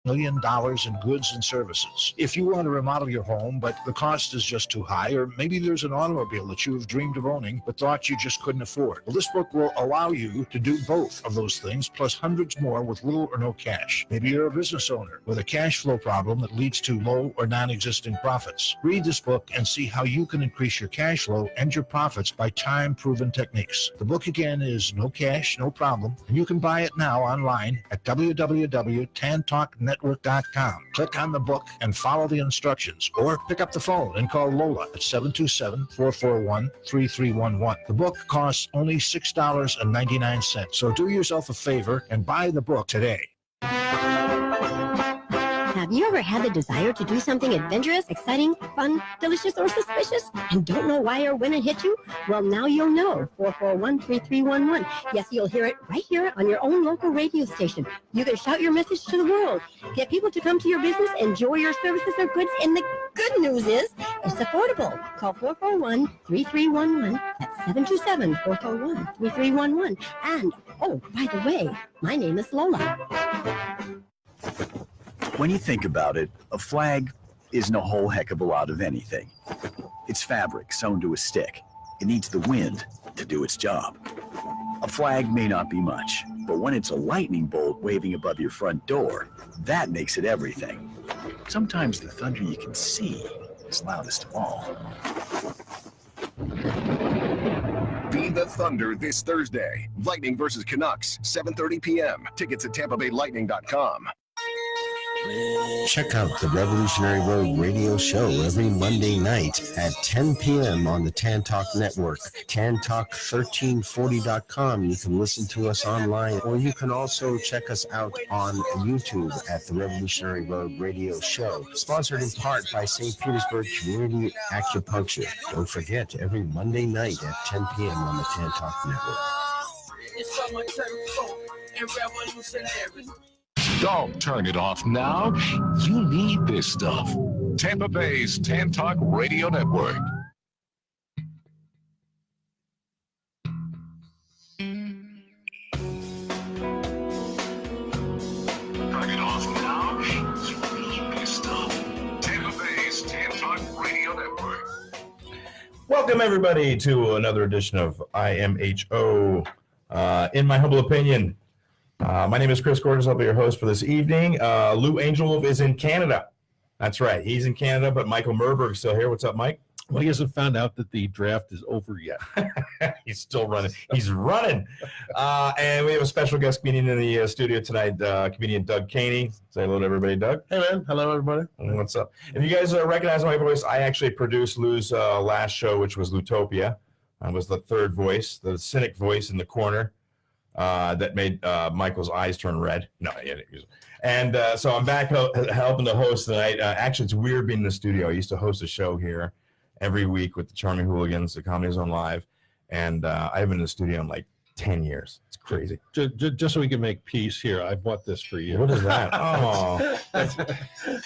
million in goods and services. If you want to remodel your home, but the cost is just too high, or maybe there's an automobile that you have dreamed of owning, but thought you just couldn't afford. Well, this book will allow you to do both of those things, plus hundreds more with little or no cash. Maybe you're a business owner with a cash flow problem that leads to low or non-existing profits. Read this book and see how you can increase your cash flow and your profits by time-proven techniques. The book again is No Cash, No Problem, and you can buy it now online at www.tantalknetwork.com. Click on the book and follow the instructions, or pick up the phone and call Lola at 727-441-3311. The book costs only $6.99, so do yourself a favor and buy the book today. Have you ever had the desire to do something adventurous, exciting, fun, delicious, or suspicious, and don't know why or when it hit you? Well, now you'll know. 441-3311. Yes, you'll hear it right here on your own local radio station. You can shout your message to the world. Get people to come to your business, enjoy your services or goods, and the good news is it's affordable. Call 441-3311. That's 727-441-3311. And, oh, by the way, my name is Lola. When you think about it, a flag isn't a whole heck of a lot of anything. It's fabric sewn to a stick. It needs the wind to do its job. A flag may not be much, but when it's a lightning bolt waving above your front door, that makes it everything. Sometimes the thunder you can see is loudest of all. Be the Thunder this Thursday. Lightning versus Canucks, 7:30 p.m. Tickets at TampaBayLightning.com. Check out the Revolutionary Road radio show every Monday night at 10 p.m. on the Tan Talk Network. TanTalk1340.com. You can listen to us online, or you can also check us out on YouTube at the Revolutionary Road radio show. Sponsored in part by St. Petersburg Community Acupuncture. Don't forget, every Monday night at 10 p.m. on the Tan Talk Network. It's summer and revolutionary. Don't turn it off now. You need this stuff. Tampa Bay's Tan Talk Radio Network. Turn it off now. You need this stuff. Tampa Bay's Tan Talk Radio Network. Welcome, everybody, to another edition of IMHO. In my humble opinion, my name is Chris Gorges. I'll be your host for this evening. Lou Angelov is in Canada. That's right. He's in Canada, but Michael Murburg is still here. What's up, Mike? Well, he hasn't found out that the draft is over yet. He's still running. He's running. And we have a special guest comedian in the studio tonight, comedian Doug Canney. Say hello to everybody, Doug. Hey, man. Hello, everybody. What's up? If you guys recognize my voice, I actually produced Lou's last show, which was Lutopia. I was the third voice, the cynic voice in the corner. That made Michael's eyes turn red. No, and so I'm back helping to host tonight. Actually, it's weird being in the studio. I used to host a show here every week with the Charming Hooligans, the Comedy Zone Live, and I haven't been in the studio in like 10 years. It's crazy. Just so we can make peace here, I bought this for you. What is that? Oh,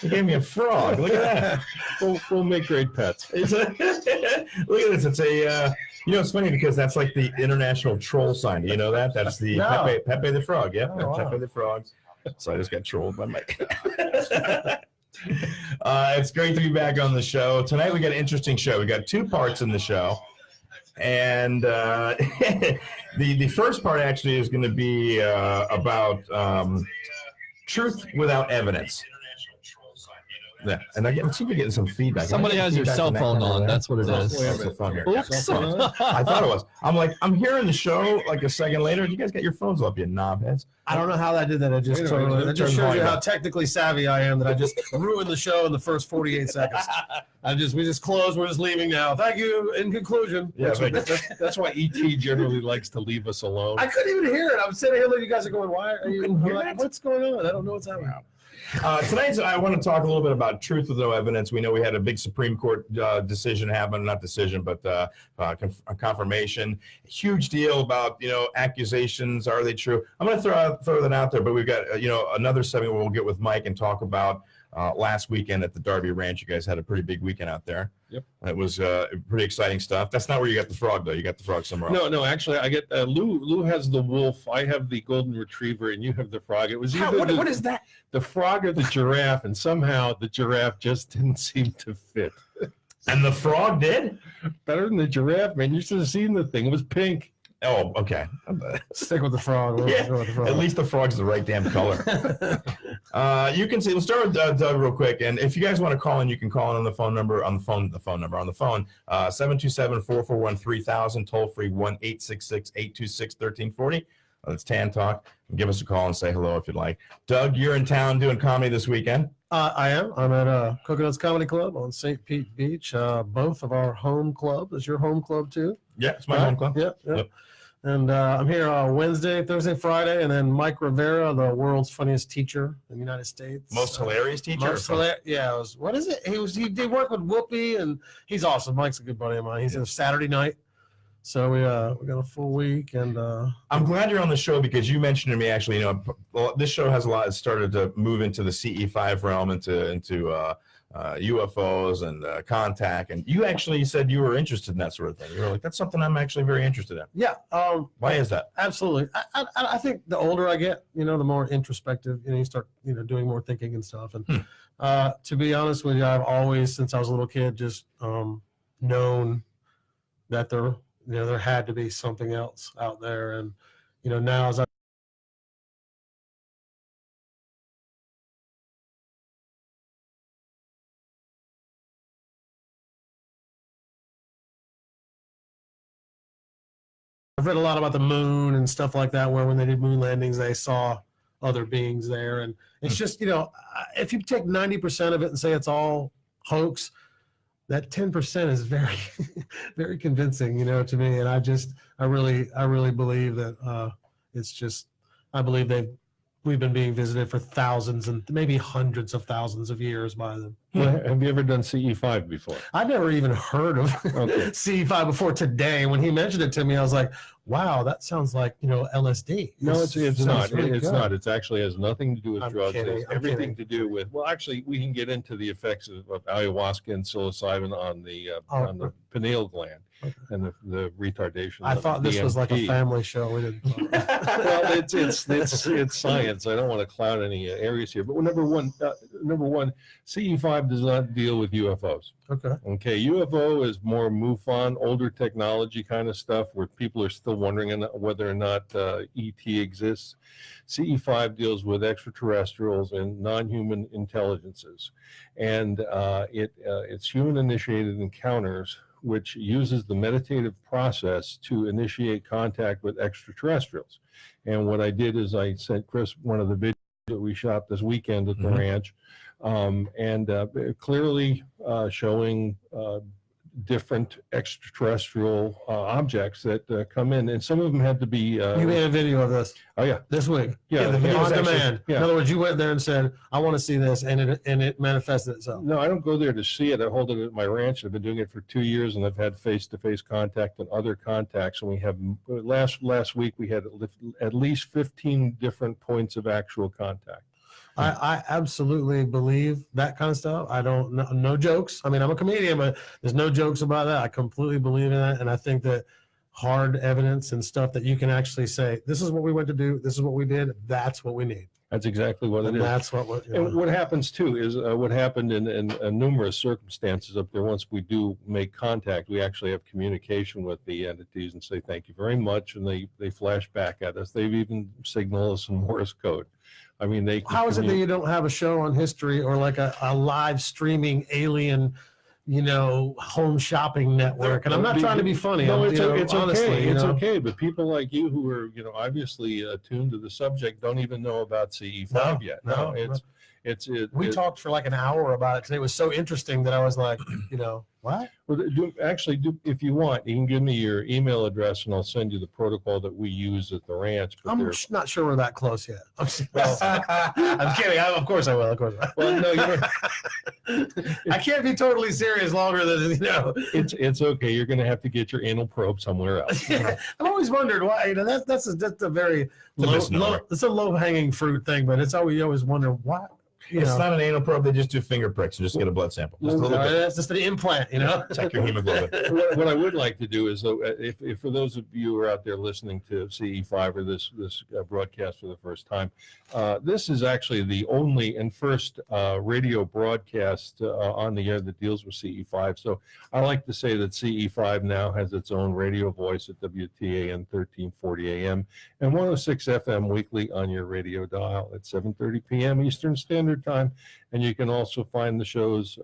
you gave me a frog. Look at that. We'll make great pets. Look at this. It's a... you know, it's funny because that's like the international troll sign. Do you know that? That's the Pepe the Frog. Yeah, wow. Pepe the Frog. So I just got trolled by Mike. It's great to be back on the show. Tonight we got an interesting show. We got two parts in the show. And the first part actually is going to be about truth without evidence. Yeah, and I seem to be getting some feedback. Somebody has your cell phone on. That's what it is. Oops. I thought it was. I'm hearing the show like a second later. You guys got your phones up, you knobheads. I don't know how that did that. That just shows you how technically savvy I am that I just ruined the show in the first 48 seconds. We just closed. We're just leaving now. Thank you. In conclusion. Yeah, that's why ET generally likes to leave us alone. I couldn't even hear it. I'm sitting here, you guys are going, why are you? Like, what's going on? I don't know what's happening. Tonight, I want to talk a little bit about truth with no evidence. We know we had a big Supreme Court decision happen, not decision, but a confirmation. Huge deal about, accusations. Are they true? I'm going to throw that out there, but we've got, another segment where we'll get with Mike and talk about last weekend at the Darby Ranch. You guys had a pretty big weekend out there. Yep. It was pretty exciting stuff. That's not where you got the frog, though. You got the frog somewhere else. No, actually, I get Lou has the wolf. I have the golden retriever, and you have the frog. It was What is that? The frog or the giraffe, and somehow the giraffe just didn't seem to fit. And the frog did? Better than the giraffe, man. You should have seen the thing. It was pink. Oh, okay. Stick with the frog. Yeah, at least the frog's the right damn color. You can see. We'll start with Doug real quick, and if you guys want to call in, you can call in on the phone number 727-441-3000, toll free 1-866-826-1340. That's Tan Talk. Give us a call and say hello if you'd like. Doug, you're in town doing comedy this weekend. I am. I'm at Coconuts Comedy Club on St. Pete Beach. Both of our home club. Is your home club too? Yeah, it's my home club. Yep. And I'm here Wednesday, Thursday, Friday, and then Mike Rivera, the world's funniest teacher in the United States. Most hilarious teacher? Yeah. What is it? He did work with Whoopi, and he's awesome. Mike's a good buddy of mine. He's a Saturday night. So we got a full week, and I'm glad you're on the show because you mentioned to me actually, this show has started to move into the CE5 realm, into UFOs and contact, and you actually said you were interested in that sort of thing. You were like, that's something I'm actually very interested in. Yeah. Why is that? Absolutely. I think the older I get, the more introspective, you start, doing more thinking and stuff. And to be honest with you, I've always, since I was a little kid, just known that there had to be something else out there. And, now as I've read a lot about the moon and stuff like that, where when they did moon landings, they saw other beings there. And it's just, if you take 90% of it and say it's all hoax, that 10% is very, very convincing, to me. And I really believe that I believe we've been being visited for thousands and maybe hundreds of thousands of years by them. Well, have you ever done CE5 before? I've never even heard of CE5 before today. When he mentioned it to me, I was like, wow, that sounds like, LSD. No, it's not. Really it's not. It actually has nothing to do with drugs. Kidding. It's everything to do with, well, actually, we can get into the effects of ayahuasca and psilocybin on the pineal gland and the retardation. I thought this was like a family show. We didn't. Well, it's science. I don't want to cloud any areas here, but number one, CE5 does not deal with UFOs. Okay. UFO is more MUFON, older technology kind of stuff where people are still wondering whether or not ET exists. CE5 deals with extraterrestrials and non-human intelligences, and it's human-initiated encounters, which uses the meditative process to initiate contact with extraterrestrials. And what I did is I sent Chris one of the videos that we shot this weekend at the ranch, and clearly showing different extraterrestrial objects that come in, and some of them had to be. You made a video of this. Oh yeah, this week. Yeah, the video on demand. Yeah. In other words, you went there and said, "I want to see this," and it manifested itself. No, I don't go there to see it. I hold it at my ranch. I've been doing it for 2 years, and I've had face-to-face contact and other contacts. And we have last week we had at least 15 different points of actual contact. I absolutely believe that kind of stuff. I don't, no jokes. I mean, I'm a comedian, but there's no jokes about that. I completely believe in that. And I think that hard evidence and stuff that you can actually say, this is what we went to do, this is what we did, that's what we need. That's exactly what it is. That's what. And what happens too is what happened in numerous circumstances up there. Once we do make contact, we actually have communication with the entities and say thank you very much, and they flash back at us. They've even signaled us in Morse code. I mean, they. How is it that you don't have a show on history or like a live streaming alien, home shopping network? And I'm not trying to be funny. No, it's honestly, okay. It's okay. But people like you who are, obviously attuned to the subject don't even know about CE5 yet. No, we talked for like an hour about it today. It was so interesting that I was like, what? Well, if you want, you can give me your email address and I'll send you the protocol that we use at the ranch. But I'm not sure we're that close yet. I'm kidding. Of course I will. Of course. Well, no, I can't be totally serious longer than It's okay. You're going to have to get your anal probe somewhere else. I've always wondered why. That's a very low hanging fruit thing, but we always wonder why. It's not an anal probe. They just do finger pricks and just get a blood sample. Just a little bit. That's just an implant, you know. Check your hemoglobin. What I would like to do is, though, if for those of you who are out there listening to CE5 or this broadcast for the first time, this is actually the only and first radio broadcast on the air that deals with CE5. So I like to say that CE5 now has its own radio voice at WTAN 1340 AM and 106 FM weekly on your radio dial at 7:30 p.m. Eastern Standard Time. And you can also find the shows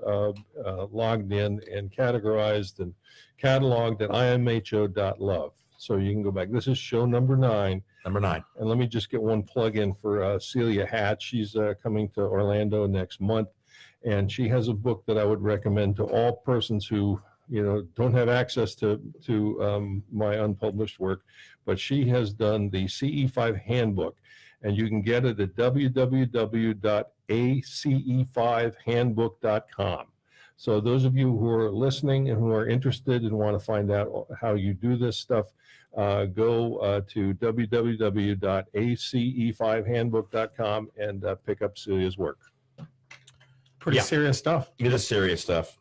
logged in and categorized and cataloged at imho.love. So you can go back. This is show number 9. Number 9. And let me just get one plug in for Celia Hatch. She's coming to Orlando next month. And she has a book that I would recommend to all persons who, don't have access to my unpublished work. But she has done the CE5 handbook. And you can get it at www.ace5handbook.com. So those of you who are listening and who are interested and want to find out how you do this stuff, go to www.ace5handbook.com and pick up Celia's work. Pretty serious stuff. It is serious stuff.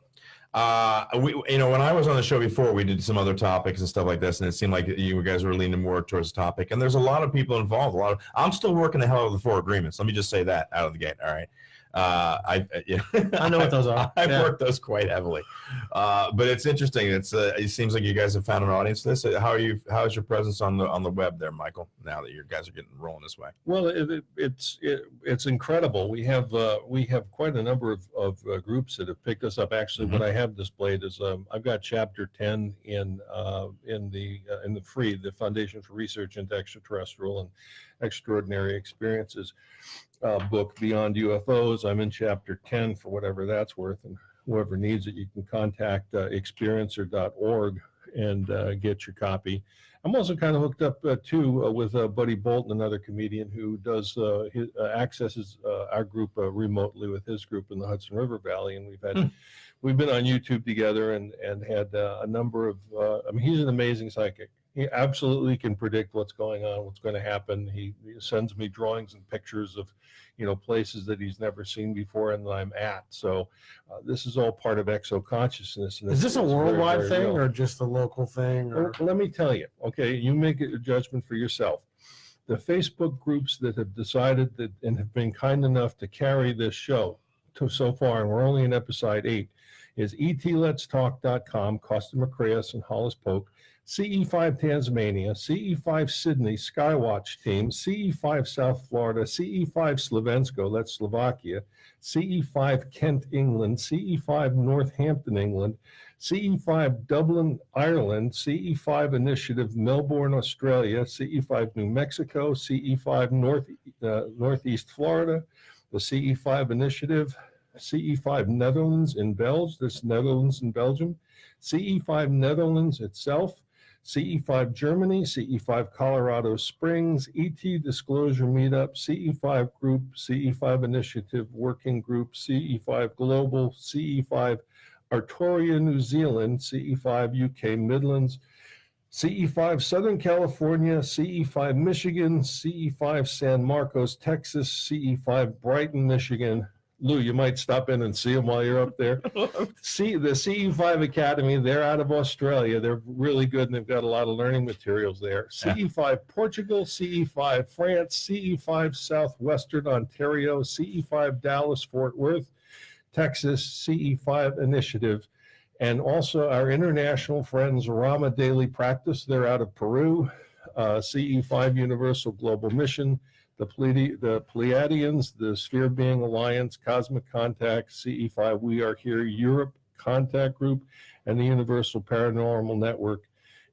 When I was on the show before, we did some other topics and stuff like this, and it seemed like you guys were leaning more towards the topic. And there's a lot of people involved. I'm still working the hell out of the 4 agreements. Let me just say that out of the gate. All right. I know what those are. I've worked those quite heavily, but it's interesting. It seems like you guys have found an audience for this. How's your presence on the web there, Michael? Now that you guys are getting rolling this way. Well, it's incredible. We have quite a number of groups that have picked us up. Actually, what I have displayed is I've got chapter 10 in the free, the Foundation for Research into Extraterrestrial and Extraordinary Experiences book, Beyond UFOs. I'm in chapter 10 for whatever that's worth, and whoever needs it, you can contact experiencer.org and get your copy. I'm also kind of hooked up too with Buddy Bolton, another comedian who does accesses our group remotely with his group in the Hudson River Valley, and we've been on YouTube together and had a number of. He's an amazing psychic. He absolutely can predict what's going on, what's going to happen. He sends me drawings and pictures of, places that he's never seen before and that I'm at. So this is all part of exo consciousness. Is this a worldwide thing real. or just a local thing? Or? Let me tell you. Okay, you make a judgment for yourself. The Facebook groups that have decided that and have been kind enough to carry this show to so far, and we're only in episode 8, is etletstalk.com, Costa Macraeus and Hollis Polk, CE5 Tasmania, CE5 Sydney Skywatch Team, CE5 South Florida, CE5 Slovensko, that's Slovakia, CE5 Kent, England, CE5 Northampton, England, CE5 Dublin, Ireland, CE5 Initiative Melbourne, Australia, CE5 New Mexico, CE5 Northeast Florida, the CE5 Initiative, CE5 Netherlands in Belgium, this Netherlands and Belgium, CE5 Netherlands itself, CE5 Germany, CE5 Colorado Springs, ET Disclosure Meetup, CE5 Group, CE5 Initiative Working Group, CE5 Global, CE5 Artoria New Zealand, CE5 UK Midlands, CE5 Southern California, CE5 Michigan, CE5 San Marcos, Texas, CE5 Brighton, Michigan. Lou, you might stop in and see them while you're up there. See the CE5 Academy, they're out of Australia. They're really good and they've got a lot of learning materials there. CE5 Portugal, CE5 France, CE5 Southwestern Ontario, CE5 Dallas, Fort Worth, Texas, CE5 Initiative, and also our international friends, Rama Daily Practice, they're out of Peru, CE5 Universal Global Mission, the Pleiadians, the Sphere Being Alliance, Cosmic Contact, CE5 We Are Here, Europe Contact Group, and the Universal Paranormal Network,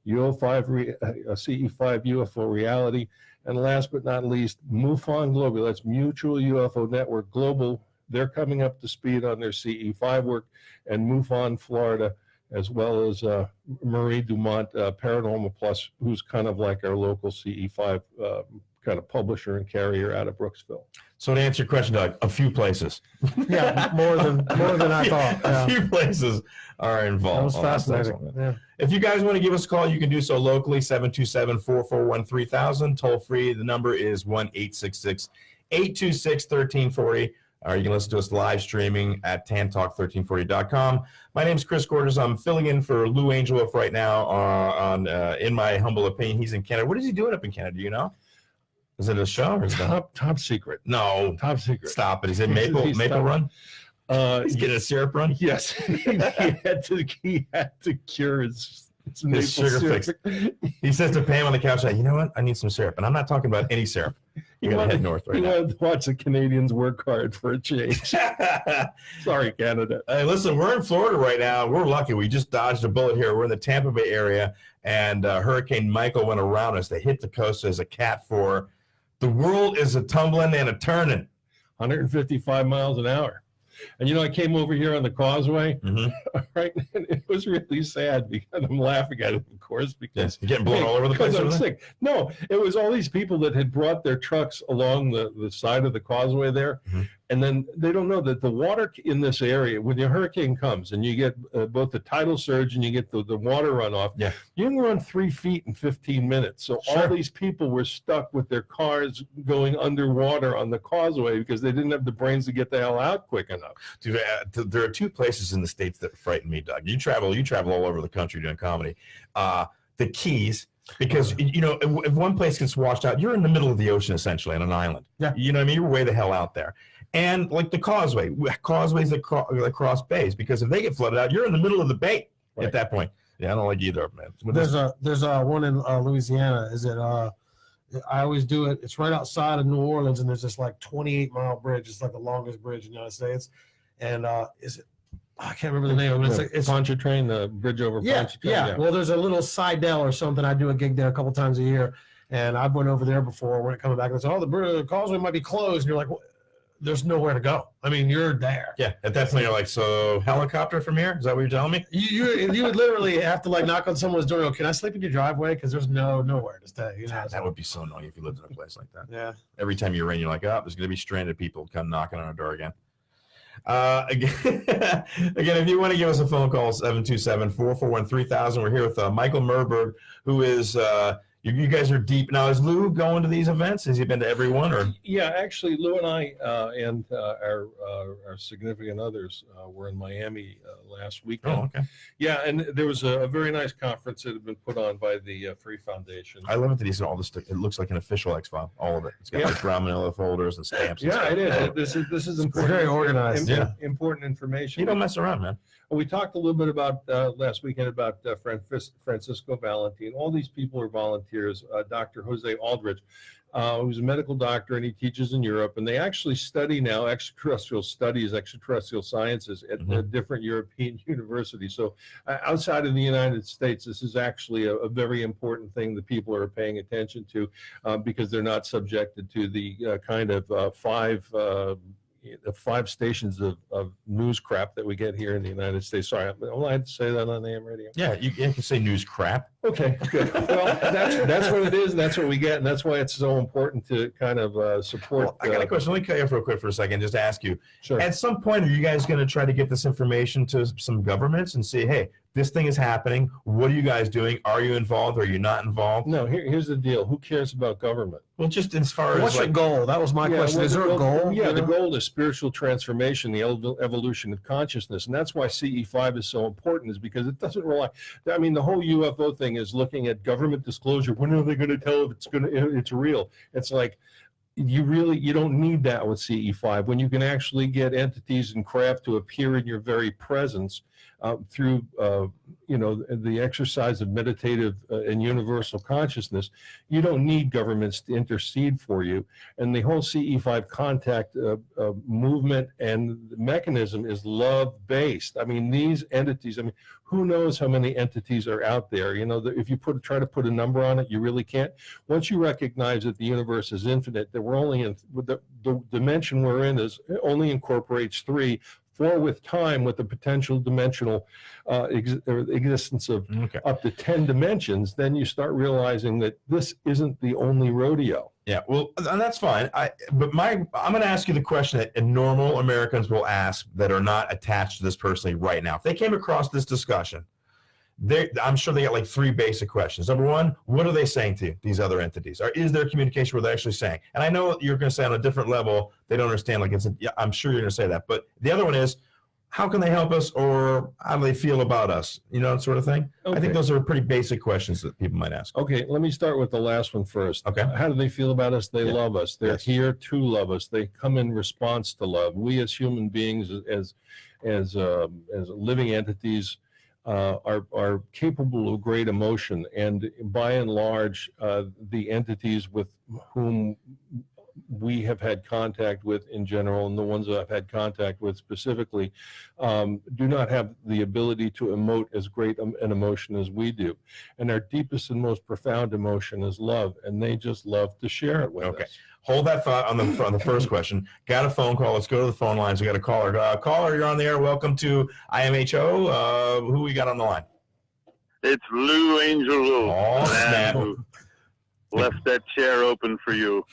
CE5 UFO Reality, and last but not least, MUFON Global, that's Mutual UFO Network Global. They're coming up to speed on their CE5 work, and MUFON Florida, as well as Marie Dumont Paranormal Plus, who's kind of like our local CE5 kind of publisher and carrier out of Brooksville. So to answer your question, Doug, a few places. Yeah, more than I thought. A few places are involved. That was fascinating. Yeah. If you guys want to give us a call, you can do so locally, 727-441-3000. Toll free, the number is 1-866-826-1340. or you can listen to us live streaming at tantalk1340.com. My name's Chris Gorges. I'm filling in for Lou Angeloff right now on In My Humble Opinion. He's in Canada. What is he doing up in Canada? Do you know? Is it a show or is top secret? No, top secret. Stop it. Is it Maple Run? He's getting a syrup run. Yes, he had to cure his sugar fix. He says to Pam on the couch, "You know what? I need some syrup." And I'm not talking about any syrup. You gotta head north right now. You want to watch the Canadians work hard for a change. Sorry, Canada. Hey, listen, we're in Florida right now. We're lucky. We just dodged a bullet here. We're in the Tampa Bay area, and Hurricane Michael went around us. They hit the coast as a Cat 4. The world is a tumbling and a turning. 155 miles an hour. And I came over here on the causeway, right? And it was really sad because I'm laughing at it, of course, because you're getting blown all over the place. I'm sick. No, it was all these people that had brought their trucks along the side of the causeway there. And then they don't know that the water in this area, when the hurricane comes and you get both the tidal surge and you get the water runoff, you can run 3 feet in 15 minutes. So all these people were stuck with their cars going underwater on the causeway because they didn't have the brains to get the hell out quick enough. Dude, there are 2 places in the States that frighten me, Doug. You travel all over the country doing comedy. The Keys. Because, if one place gets washed out, you're in the middle of the ocean, essentially, on an island. Yeah. You know what I mean? You're way the hell out there. And like the causeways that cross bays, because if they get flooded out, you're in the middle of the bay at that point. Yeah, I don't like either of them, man. There's one in Louisiana. I always do it. It's right outside of New Orleans, and there's this like 28-mile bridge. It's like the longest bridge in the United States. And I can't remember the name of it. It's Pontchartrain, the bridge over Pontchartrain. Yeah. Well, there's a little Sidell or something. I do a gig there a couple times a year, and I've went over there before. When it coming back, and said, the causeway might be closed, and you're like, well, there's nowhere to go. I mean, you're there. Yeah, at that point, you're like, so helicopter from here? Is that what you're telling me? You would literally have to knock on someone's door. Go, can I sleep in your driveway? Because there's nowhere to stay. That would be so annoying if you lived in a place like that. Yeah. Every time you rain, you're like, there's going to be stranded people come knocking on our door again. Again, if you want to give us a phone call, 727-441-3000. We're here with Michael Murburg, who is you guys are deep now. Is Lou going to these events? Has he been to every one? Or yeah, actually, Lou and I and our significant others were in Miami last weekend. Oh, okay. Yeah, and there was a very nice conference that had been put on by the Free Foundation. I love it that he's all this. It looks like an official X-File, all of it. It's got like brown manila folders and stamps. And it is. This is important. Very organized. Important information. You don't mess around, man. We talked a little bit about last weekend about Francisco Valentin. All these people are volunteers. Dr. Jose Aldrich, who's a medical doctor, and he teaches in Europe. And they actually study now extraterrestrial sciences at different European universities. So outside of the United States, this is actually a very important thing that people are paying attention to because they're not subjected to the kind of five stations of news crap that we get here in the United States. Sorry, I'm allowed to say that on AM radio. Yeah, you can say news crap. Okay, good. Well, that's what it is, and that's what we get, and that's why it's so important to kind of support. Well, I got a question. Let me cut you off real quick for a second, just to ask you. Sure. At some point, are you guys going to try to get this information to some governments and say, hey, this thing is happening. What are you guys doing? Are you involved? Are you not involved? No, here's the deal. Who cares about government? Well, just as far as what's your goal? That was my question. Is there a goal? Yeah, the goal is spiritual transformation, the evolution of consciousness. And that's why CE5 is so important, is because it doesn't rely. I mean, the whole UFO thing is looking at government disclosure. When are they going to tell if it's real? It's like, you don't need that with CE5 when you can actually get entities and craft to appear in your very presence through the exercise of meditative and universal consciousness. You don't need governments to intercede for you, and the whole CE5 contact movement and mechanism is love based. I mean, these entities, who knows how many entities are out there? If you try to put a number on it, you really can't. Once you recognize that the universe is infinite, that we're only in the dimension we're in only incorporates 3, 4 with time, with the potential dimensional existence of up to 10 dimensions, then you start realizing that this isn't the only rodeo. Yeah, well, and that's fine. I'm going to ask you the question that normal Americans will ask that are not attached to this personally right now. If they came across this discussion, I'm sure they got like 3 basic questions. Number one, what are they saying to you, these other entities? Or is there communication where they're actually saying? And I know you're going to say on a different level, they don't understand. Like yeah, I'm sure you're going to say that. But the other one is, how can they help us, or how do they feel about us? You know, that sort of thing. Okay. I think those are pretty basic questions that people might ask. Okay, let me start with the last one first. Okay. How do they feel about us? They love us. They're here to love us. They come in response to love. We as human beings, as living entities, are capable of great emotion, and by and large, the entities with whom we have had contact with in general, and the ones that I've had contact with specifically, do not have the ability to emote as great an emotion as we do. And our deepest and most profound emotion is love, and they just love to share it with us. Hold that thought on the first question. Got a phone call. Let's go to the phone lines. We got a caller. Caller, you're on the air. Welcome to IMHO. Who we got on the line? It's Lou Angel Lou. Oh, snap. Left that chair open for you.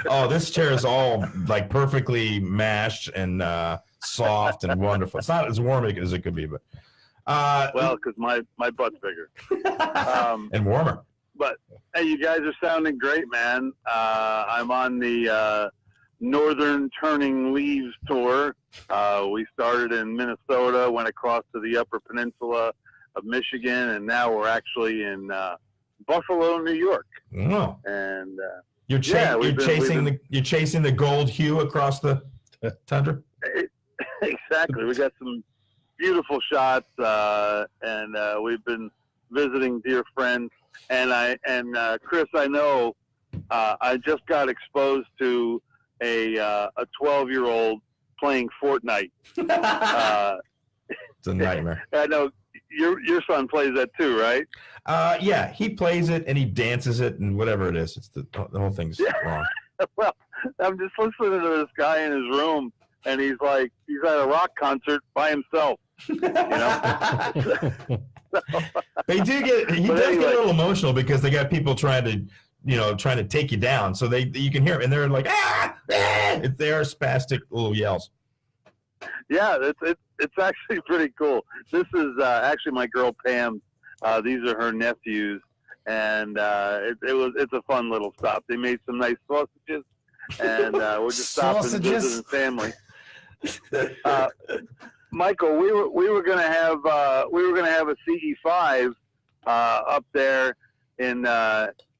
Oh, this chair is all like perfectly mashed and soft and wonderful. It's not as warm as it could be, but well, because my butt's bigger and warmer. But hey, you guys are sounding great, man. I'm on the Northern Turning Leaves tour. We started in Minnesota, went across to the Upper Peninsula of Michigan, and now we're actually in Buffalo, New York. Oh. And you're chasing the gold hue across the tundra. Exactly. We got some beautiful shots, and we've been visiting dear friends. And Chris, I know I just got exposed to a 12-year-old playing Fortnite. It's a nightmare. I know your son plays that too, right? Yeah, he plays it and he dances it and whatever it is. It's the whole thing's wrong. Well, I'm just listening to this guy in his room, and he's at a rock concert by himself. You know. He does get a little emotional because they got people trying to take you down. So you can hear them, and they're like, ah! They are spastic little yells. Yeah, it's actually pretty cool. This is actually my girl Pam. These are her nephews, and it's a fun little stop. They made some nice sausages, and we're just stopping and visiting family. Michael, we were gonna have a CE5 up there in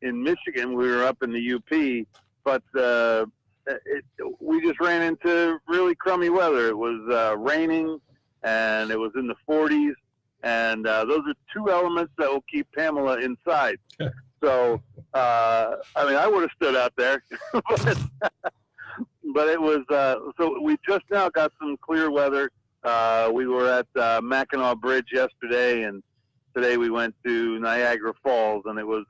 Michigan. We were up in the UP, but we just ran into really crummy weather. It was raining, and it was in the 40s, and those are 2 elements that will keep Pamela inside. So, I would have stood out there, but it was so we just now got some clear weather. We were at Mackinac Bridge yesterday, and today we went to Niagara Falls, and it was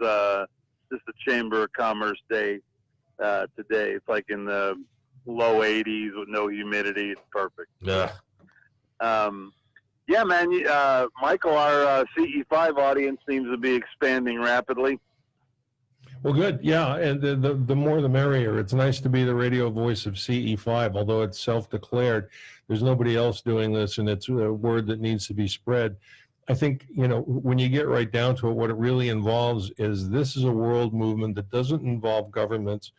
just a Chamber of Commerce day today. It's like in the low 80s with no humidity. It's perfect. Yeah. Yeah, man. Michael, our CE5 audience seems to be expanding rapidly. Well, good. Yeah, and the more the merrier. It's nice to be the radio voice of CE5, although it's self-declared. There's nobody else doing this, and it's a word that needs to be spread. I think, when you get right down to it, what it really involves is this is a world movement that doesn't involve governments,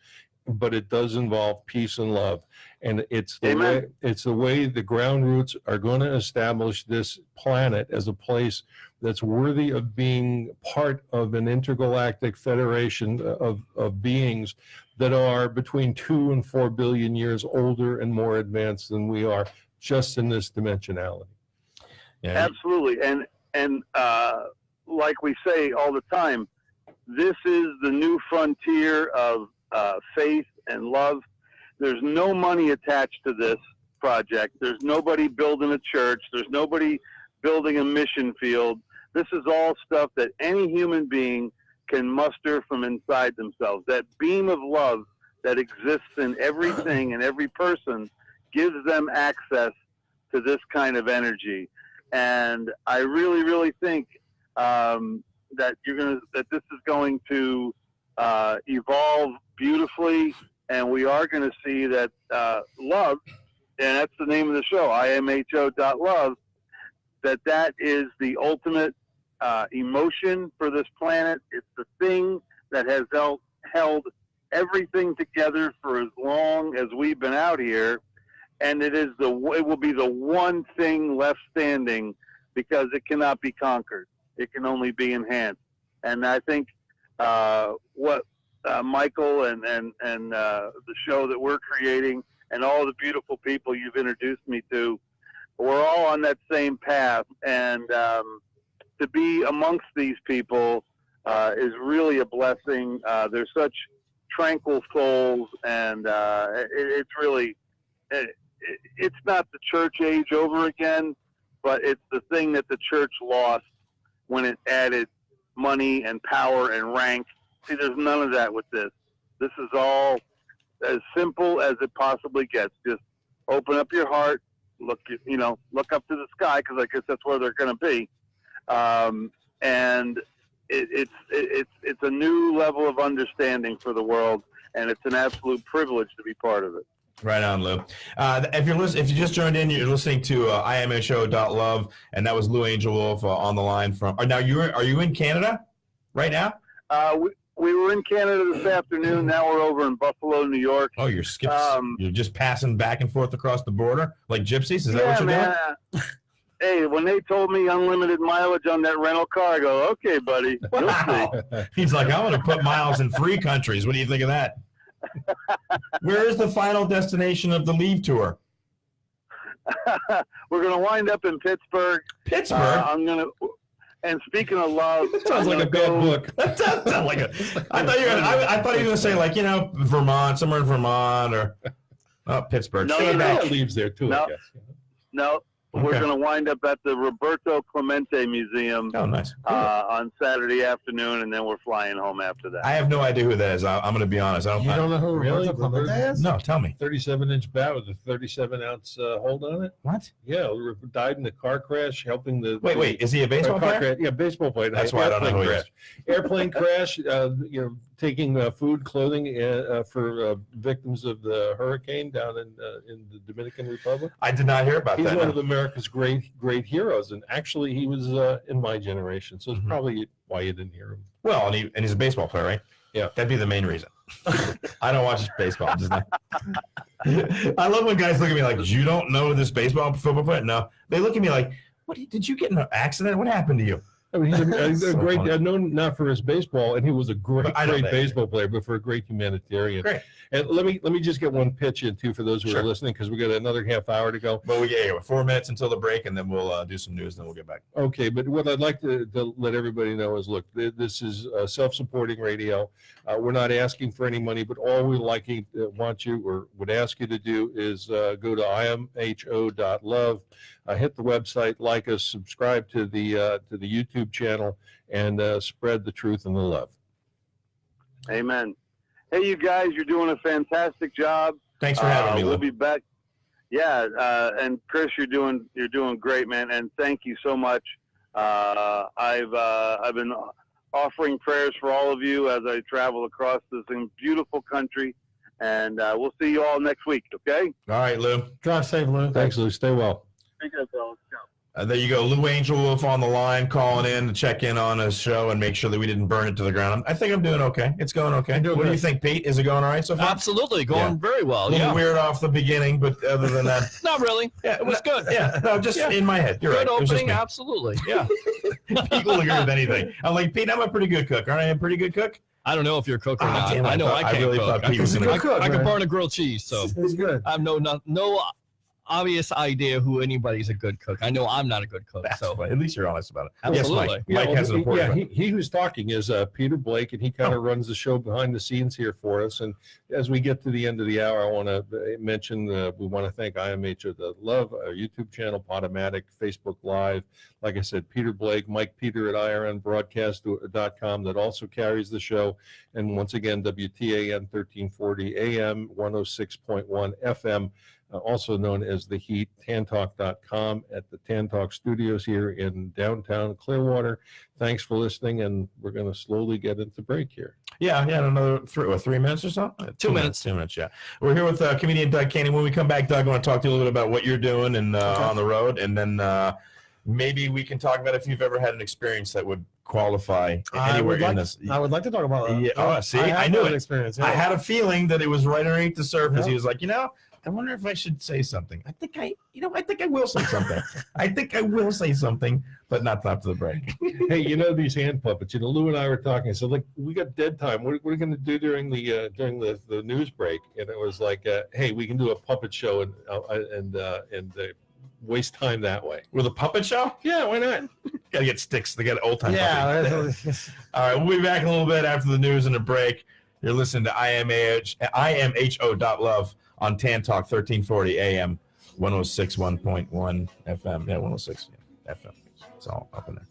but it does involve peace and love. And it's the way the ground roots are going to establish this planet as a place that's worthy of being part of an intergalactic federation of beings that are between 2 and 4 billion years older and more advanced than we are, just in this dimensionality. Yeah. Absolutely. And like we say all the time, this is the new frontier of faith and love. There's no money attached to this project. There's nobody building a church. There's nobody building a mission field. This is all stuff that any human being can muster from inside themselves. That beam of love that exists in everything and every person gives them access to this kind of energy. And I really, really think that this is going to evolve beautifully, and we are going to see that love, and that's the name of the show, imho.love, that is the ultimate emotion for this planet. It's the thing that has held everything together for as long as we've been out here, and it will be the one thing left standing because it cannot be conquered. It can only be enhanced. And I think what Michael and the show that we're creating and all the beautiful people you've introduced me to, we're all on that same path. And to be amongst these people is really a blessing. They're such tranquil souls, and it's really, it's not the church age over again, but it's the thing that the church lost when it added money and power and rank. See, there's none of that with this. This is all as simple as it possibly gets. Just open up your heart, look up to the sky, because I guess that's where they're going to be. And it's a new level of understanding for the world, and it's an absolute privilege to be part of it. Right on, Lou. If you just joined in, you're listening to imho.love, and that was Lou Angel Wolf on the line from. Now are you in Canada right now? We were in Canada this afternoon. Now we're over in Buffalo, New York. Oh, you're you're just passing back and forth across the border like gypsies? Is that what you're doing? Hey, when they told me unlimited mileage on that rental car, I go, okay, buddy. Wow. He's like, I'm going to put miles in 3 countries. What do you think of that? Where is the final destination of the Leave tour? We're going to wind up in Pittsburgh. Pittsburgh? And speaking of love, that sounds like a bad book. That does sound like I thought you were going to say, like, Vermont, somewhere in Vermont, or Pittsburgh. No, Leaves there too. No, I guess. No. Okay. We're going to wind up at the Roberto Clemente Museum nice. On Saturday afternoon, and then we're flying home after that. I have no idea who that is. I'm going to be honest. You don't know who Really? Roberto Clemente is? No, tell me. 37-inch bat with a 37-ounce hold on it. What? Yeah, died in a car crash, helping the. Wait. Is he a baseball player? Yeah, baseball player. That's why I don't know who he is. Airplane crash. Taking food, clothing for victims of the hurricane down in the Dominican Republic. I did not hear about He's that. He's one of America's great heroes, and actually he was in my generation, so it's probably why you didn't hear him. Well, and he's a baseball player, right? Yeah, that'd be the main reason. I don't watch baseball. Just not. I love when guys look at me like, you don't know this football player? No, they look at me like, what? Did you get in an accident? What happened to you? I mean, he's a great, known not for his baseball, and he was a great baseball player, but for a great humanitarian. Great. And let me just get one pitch in too for those who are listening, because we got another half hour to go. But we get 4 minutes until the break, and then we'll do some news, and then we'll get back. Okay, but what I'd like to let everybody know is, look, this is self-supporting radio. We're not asking for any money, but all we want you or would ask you to do is go to imho.love, hit the website, like us, subscribe to the YouTube channel, and spread the truth and the love. Amen. Hey, you guys, you're doing a fantastic job. Thanks for having me. We'll be back. Yeah, and Chris, you're doing great, man, and thank you so much. I've been offering prayers for all of you as I travel across this beautiful country, and we'll see you all next week. Okay? All right, Lou. Drive safe, Lou. Thanks, Lou. Stay well. There you go. Lou Angel Wolf on the line, calling in to check in on his show and make sure that we didn't burn it to the ground. I think I'm doing okay. It's going okay. What do you think, Pete? Is it going all right so far? Absolutely. Going very well. A little weird off the beginning, but other than that. Not really. Yeah, it was good. Yeah, no, just in my head. You're good right. Good opening, absolutely. Yeah. Pete will agree with anything. I'm like, Pete, I'm a pretty good cook. Aren't I a pretty good cook? I don't know if you're a cook or not. Damn, I know I can't really cook. thought Pete was going to cook. I can burn a grilled cheese, so it's good. I have no obvious idea who anybody's a good cook. I know I'm not a good cook. So at least you're honest about it. Absolutely. Yes, Mike has an important he who's talking is Peter Blake, and he kind of runs the show behind the scenes here for us. And as we get to the end of the hour, I want to mention we want to thank imho.love, our YouTube channel, Podomatic, Facebook Live. Like I said, Peter Blake, Mike Peter at irnbroadcast.com that also carries the show. And once again, WTAN 1340 AM, 106.1 FM. Also known as The Heat, tantalk.com at the Tantalk Studios here in downtown Clearwater. Thanks for listening, and we're going to slowly get into break here. Yeah, another 3 minutes or so? 2 minutes. 2 minutes, yeah. We're here with comedian Doug Canney. When we come back, Doug, I want to talk to you a little bit about what you're doing and on the road, and then maybe we can talk about if you've ever had an experience that would qualify anywhere in this. I would like to talk about that. Yeah. Oh, see, I knew it. Experience. Yeah. I had a feeling that it was right underneath the surface. Yeah. He was like, I wonder if I should say something. I think I will say something. I think I will say something, but not after the break. Hey, these hand puppets. Lou and I were talking. I said, like, we got dead time. What are we going to do during the news break? And it was like, hey, we can do a puppet show and waste time that way. With a puppet show? Yeah, why not? Gotta get sticks. They got old time. Yeah. All right, we'll be back in a little bit after the news and a break. You're listening to imho.love on Tan Talk 1340 AM, 106.1 FM. Yeah, 106 FM. It's all up in there.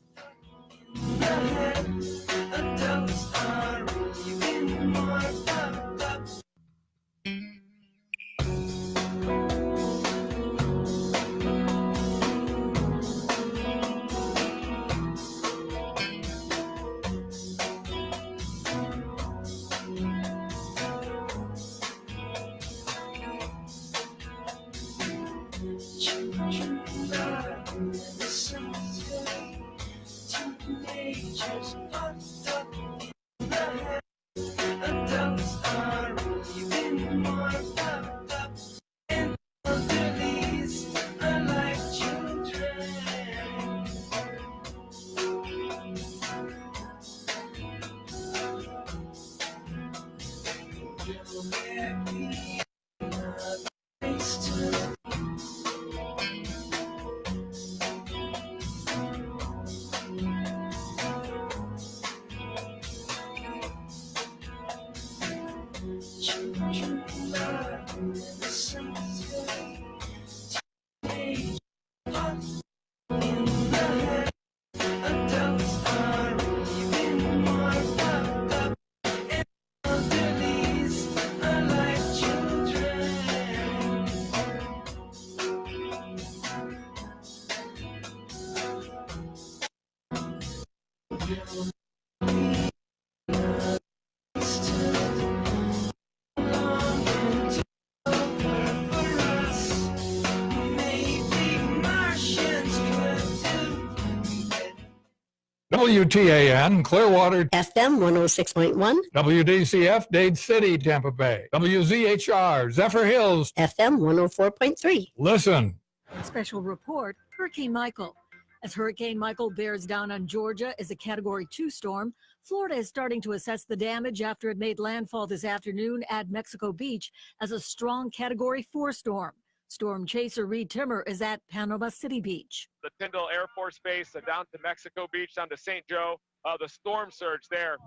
WTAN, Clearwater, FM 106.1, WDCF, Dade City, Tampa Bay, WZHR, Zephyr Hills, FM 104.3. Listen. Special report, Hurricane Michael. As Hurricane Michael bears down on Georgia as a Category 2 storm, Florida is starting to assess the damage after it made landfall this afternoon at Mexico Beach as a strong Category 4 storm. Storm chaser Reed Timmer is at Panama City Beach. The Tyndall Air Force Base down to Mexico Beach, down to St. Joe. The storm surge there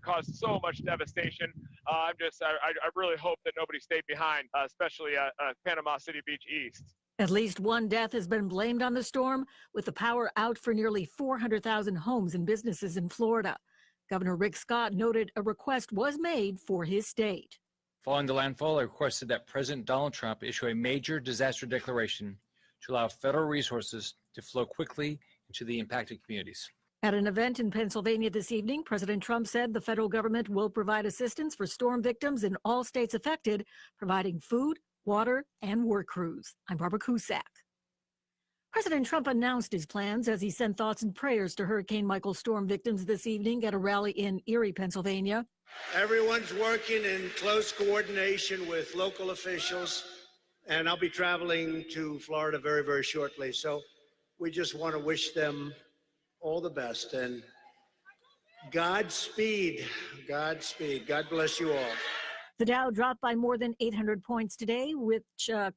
caused so much devastation. I really hope that nobody stayed behind, especially Panama City Beach East. At least one death has been blamed on the storm, with the power out for nearly 400,000 homes and businesses in Florida. Governor Rick Scott noted a request was made for his state. Following the landfall, I requested that President Donald Trump issue a major disaster declaration to allow federal resources to flow quickly into the impacted communities. At an event in Pennsylvania this evening, President Trump said the federal government will provide assistance for storm victims in all states affected, providing food, water, and work crews. I'm Barbara Cusack. President Trump announced his plans as he sent thoughts and prayers to Hurricane Michael storm victims this evening at a rally in Erie, Pennsylvania. Everyone's working in close coordination with local officials, and I'll be traveling to Florida very, very shortly. So we just want to wish them all the best and Godspeed. Godspeed. God bless you all. The Dow dropped by more than 800 points today, which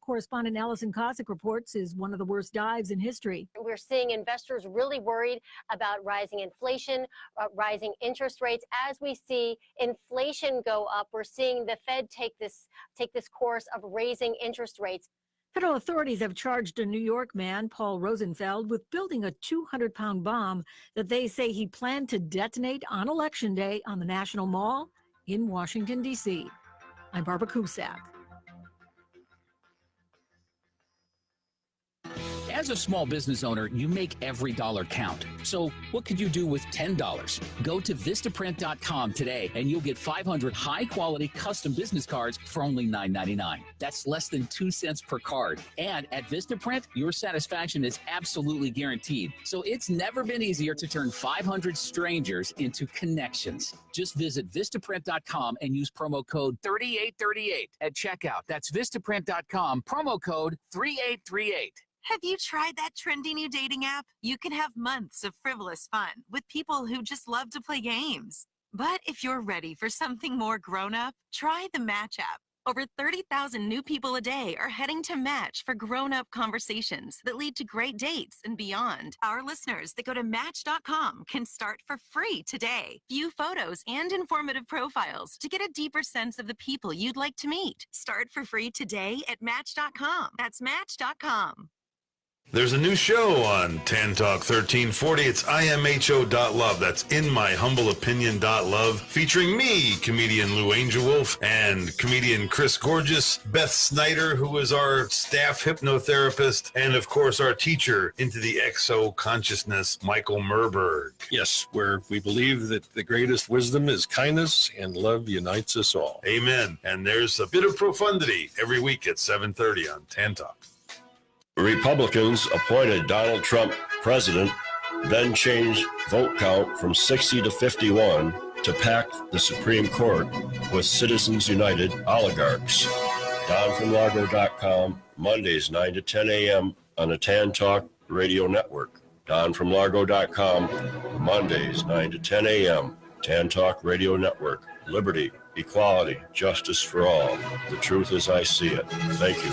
correspondent Allison Cossack reports is one of the worst dives in history. We're seeing investors really worried about rising inflation, rising interest rates. As we see inflation go up, we're seeing the Fed take this course of raising interest rates. Federal authorities have charged a New York man, Paul Rosenfeld, with building a 200-pound bomb that they say he planned to detonate on Election Day on the National Mall in Washington, D.C. I'm Barbara Cusack. As a small business owner, you make every dollar count. So what could you do with $10? Go to Vistaprint.com today and you'll get 500 high-quality custom business cards for only $9.99. That's less than 2 cents per card. And at Vistaprint, your satisfaction is absolutely guaranteed. So it's never been easier to turn 500 strangers into connections. Just visit Vistaprint.com and use promo code 3838 at checkout. That's Vistaprint.com, promo code 3838. Have you tried that trendy new dating app? You can have months of frivolous fun with people who just love to play games. But if you're ready for something more grown-up, try the Match app. Over 30,000 new people a day are heading to Match for grown-up conversations that lead to great dates and beyond. Our listeners that go to Match.com can start for free today. View photos and informative profiles to get a deeper sense of the people you'd like to meet. Start for free today at Match.com. That's Match.com. There's a new show on Tan Talk 1340. It's imho.love. That's inmyhumbleopinion.love. Featuring me, comedian Lou Angel Wolf, and comedian Chris Gorges, Beth Snyder, who is our staff hypnotherapist, and of course our teacher into the exo consciousness, Michael Murburg. Yes, where we believe that the greatest wisdom is kindness and love unites us all. Amen. And there's a bit of profundity every week at 7:30 on Tan Talk. Republicans appointed Donald Trump president, then changed vote count from 60 to 51 to pack the Supreme Court with Citizens United oligarchs. DonFromLargo.com, Mondays 9 to 10 a.m. on the Tan Talk Radio Network. DonFromLargo.com, Mondays 9 to 10 a.m. Tan Talk Radio Network. Liberty, equality, justice for all. The truth as I see it. Thank you.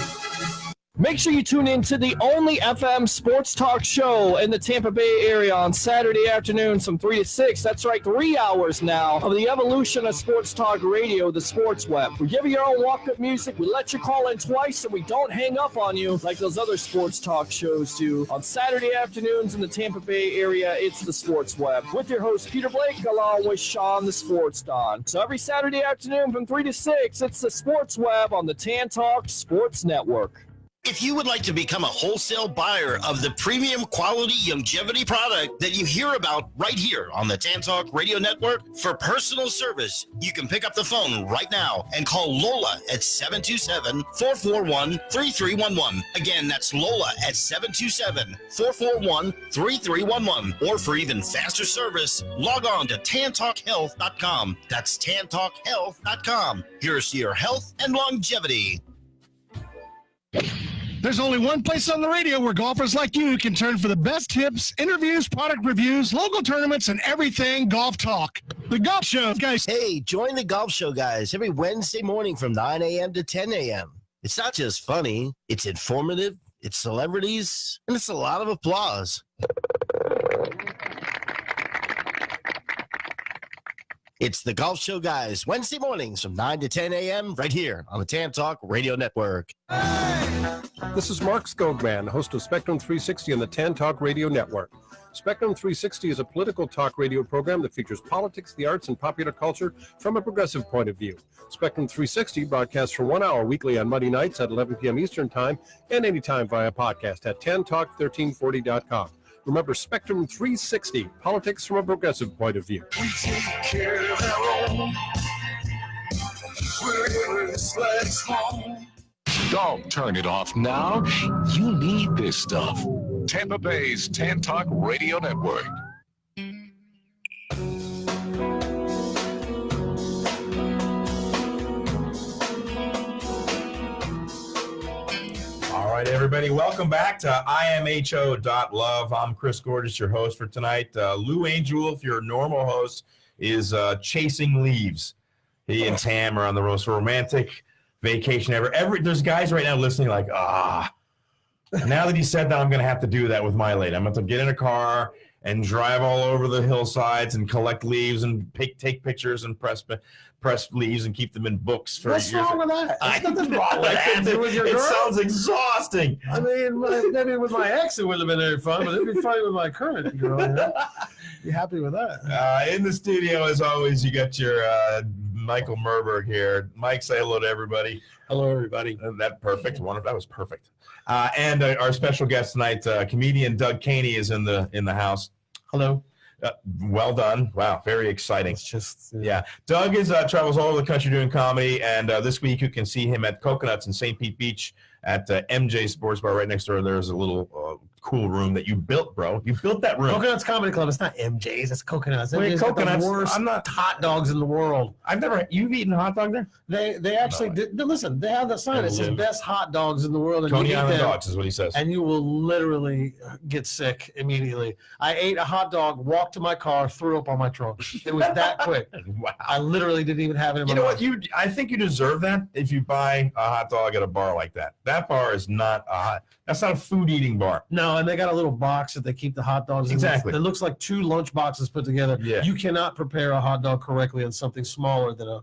Make sure you tune in to the only FM sports talk show in the Tampa Bay area on Saturday afternoons from 3 to 6. That's right, 3 hours now of the evolution of sports talk radio, the Sports Web. We give you your own walk-up music. We let you call in twice, and we don't hang up on you like those other sports talk shows do. On Saturday afternoons in the Tampa Bay area, it's the Sports Web with your host, Peter Blake, along with Sean, the Sports Don. So every Saturday afternoon from 3 to 6, it's the Sports Web on the Tan Talk Sports Network. If you would like to become a wholesale buyer of the premium quality longevity product that you hear about right here on the Tan Talk Radio Network for personal service, you can pick up the phone right now and call Lola at 727-441-3311. Again, that's Lola at 727-441-3311. Or for even faster service, log on to tantalkhealth.com. That's tantalkhealth.com. Here's to your health and longevity. There's only one place on the radio where golfers like you can turn for the best tips, interviews, product reviews, local tournaments, and everything golf talk. The Golf Show, guys. Hey, join the Golf Show, guys, every Wednesday morning from 9 a.m. to 10 a.m. It's not just funny, it's informative, it's celebrities, and it's a lot of applause. It's the Golf Show, guys, Wednesday mornings from 9 to 10 a.m. right here on the Tan Talk Radio Network. This is Mark Skogman, host of Spectrum 360 on the Tan Talk Radio Network. Spectrum 360 is a political talk radio program that features politics, the arts, and popular culture from a progressive point of view. Spectrum 360 broadcasts for 1 hour weekly on Monday nights at 11 p.m. Eastern Time and anytime via podcast at tantalk1340.com. Remember, Spectrum 360, politics from a progressive point of view. We take care of our own. Wherever this flag's home. Don't turn it off now. You need this stuff. Tampa Bay's Tan Talk Radio Network. All right, everybody, welcome back to imho.love. I'm Chris Gorges, your host for tonight. Lou Angel Wolf, your normal host, is chasing leaves. He and Tam are on the most romantic vacation ever. There's guys right now listening like, now that he said that, I'm going to have to do that with my lady. I'm going to have to get in a car and drive all over the hillsides and collect leaves and take pictures and press leaves and keep them in books for What's years. wrong with that? I There's nothing know, wrong with that. With your it girl? sounds exhausting. I mean, maybe with my ex it would have been very fun, but it'd be fun with my current girl. You know? Be happy with that. In the studio, as always, you got your Michael Murburg here. Mike, say hello to everybody. Hello, everybody. That perfect. That was perfect. And our special guest tonight, comedian Doug Canney, is in the house. Hello. Well done. Wow, very exciting. It's just yeah. Doug travels all over the country doing comedy, and this week you can see him at Coconuts in St. Pete Beach at MJ Sports Bar right next door. There's a little cool room that you built, bro. You built that room. Coconuts Comedy Club. It's not MJ's. It's Coconuts. Wait, MJ's got Coconuts. the worst I'm not hot dogs in the world. You've eaten a hot dog there? They actually did. Listen, they have the sign. It says best hot dogs in the world. And Coney you eat Island them, dogs is what he says. and you will literally get sick immediately. I ate a hot dog, walked to my car, threw up on my trunk. It was that quick. Wow. I literally didn't even have it in my You know mouth. what? I think you deserve that if you buy a hot dog at a bar like that. That bar is not that's not a food eating bar. No, and they got a little box that they keep the hot dogs in. Exactly. It looks like 2 lunch boxes put together. Yeah. You cannot prepare a hot dog correctly in something smaller than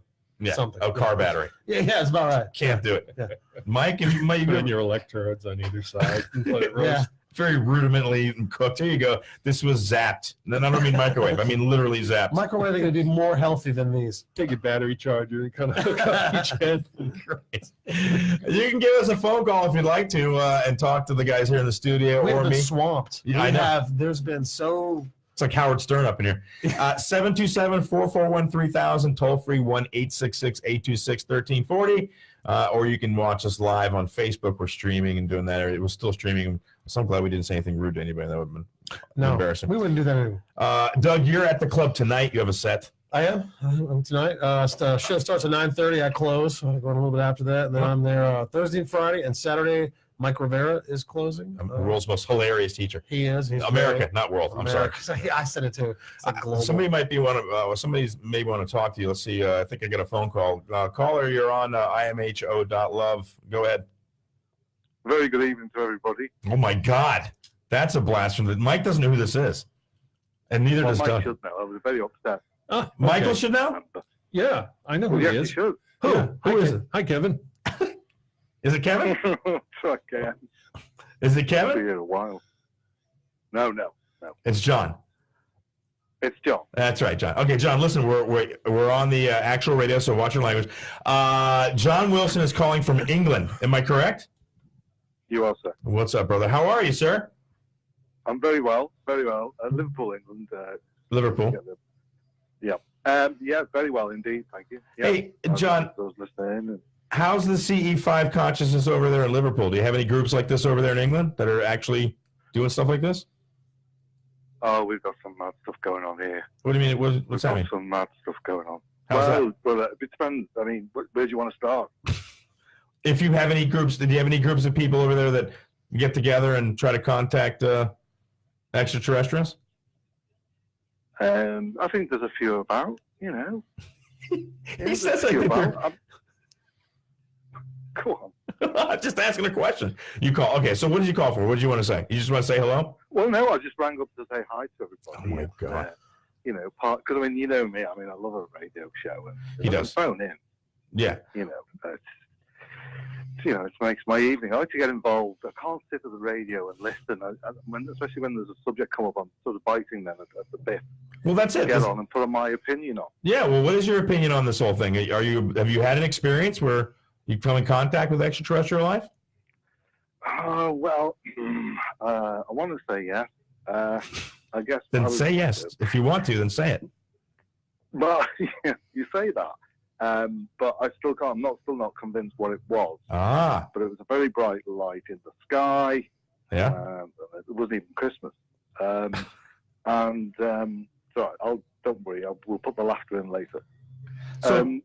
something. A car battery. Yeah, it's about right. Can't do it. Yeah. Mike, if you might Put your electrodes on either side and let it roast. Yeah. Very rudimentally cooked. Here you go. This was zapped. And I don't mean microwave. I mean literally zapped. Microwave is going to be more healthy than these. Take a battery charger and kind of hook up each end. You can give us a phone call if you'd like to and talk to the guys here in the studio We've or been me. swamped. Yeah, I know. There's been so... It's like Howard Stern up in here. 727-441-3000, toll free 1-866-826-1340. Or you can watch us live on Facebook. We're streaming and doing that. It was still streaming. So I'm glad we didn't say anything rude to anybody. That would have been embarrassing. We wouldn't do that anymore. Doug, you're at the club tonight. You have a set. I am. I'm tonight. Show starts at 9:30. I close. I'm going a little bit after that. And then I'm there Thursday and Friday. And Saturday, Mike Rivera is closing. The world's most hilarious teacher. He is. He's America, great. not world. I'm America. Sorry. I said it too. It's like global. Somebody might be somebody's maybe want to talk to you. Let's see. I think I got a phone call. Caller, you're on imho.love. Go ahead. Very good evening to everybody. Oh my God, that's a blast from the. Mike doesn't know who this is, and neither does Mike Doug. should know. I was very upset. Michael should know. Yeah, I know who Yes, he he is. should. Who? Yeah. Who is it? Hi, Kevin. Is it Kevin? Okay. Is it Been Kevin? here a while. No. It's John. It's John. That's right, John. Okay, John. Listen, we're on the actual radio, so watch your language. John Wilson is calling from England. Am I correct? You are, sir. What's up, brother? How are you, sir? I'm very well. Very well. Liverpool, England. Liverpool. Yeah. Yeah, very well indeed. Thank you. Yeah. Hey, John. I was listening. And, How's the CE5 consciousness over there in Liverpool? Do you have any groups like this over there in England that are actually doing stuff like this? oh, we've got some mad stuff going on here. What do you mean? What's that mean? Some mad stuff going on. How's that? Well, it depends. I mean, where do you want to start? If you have any groups, do you have any groups of people over there that get together and try to contact extraterrestrials? I think there's a few about, you know. He says like Go on. Just asking a question. You call. Okay, so what did you call for? What did you want to say? You just want to say hello? Well, no, I just rang up to say hi to everybody. Oh, my God. You know, because, I mean, you know me. I mean, I love a radio show. And He I does. phone in. Yeah. You know, it makes my evening. I like to get involved. I can't sit at the radio and listen, especially when there's a subject come up. I'm sort of biting them at the bit. Well, that's it. Get on and put my opinion on. Yeah. Well, what is your opinion on this whole thing? Have you had an experience where you come in contact with extraterrestrial life? Well, I want to say yes. I guess. Then say yes. If you want to, then say it. Well, you say that, but I still can't. I'm still not convinced what it was. Ah. But it was a very bright light in the sky. Yeah. It wasn't even Christmas. So don't worry. We'll put the laughter in later. So,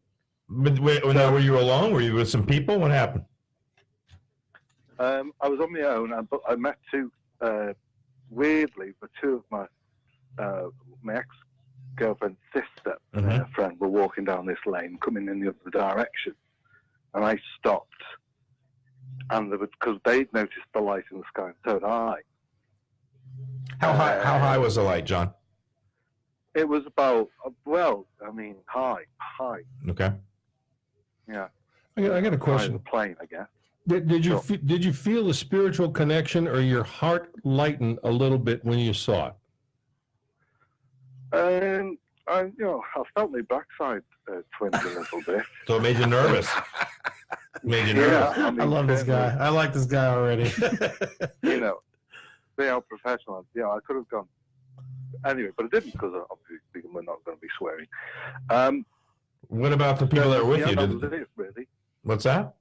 now, were you alone? Were you with some people? What happened? I was on my own, but I met weirdly, the two of my ex-girlfriend's sister and her friend were walking down this lane, coming in the other direction, and I stopped, and because they'd noticed the light in the sky, and so did I. How high was the light, John? It was about high. Okay. Yeah. I got a question. The plane, I guess. Did you feel a spiritual connection, or your heart lighten a little bit when you saw it? I felt my backside twinge a little bit. So it made you nervous. I love this guy. I like this guy already. You know, they are professionals. You know, I could have gone anyway, but I didn't because obviously we're not going to be swearing. What about the people that were with you? That was it, really. What's that?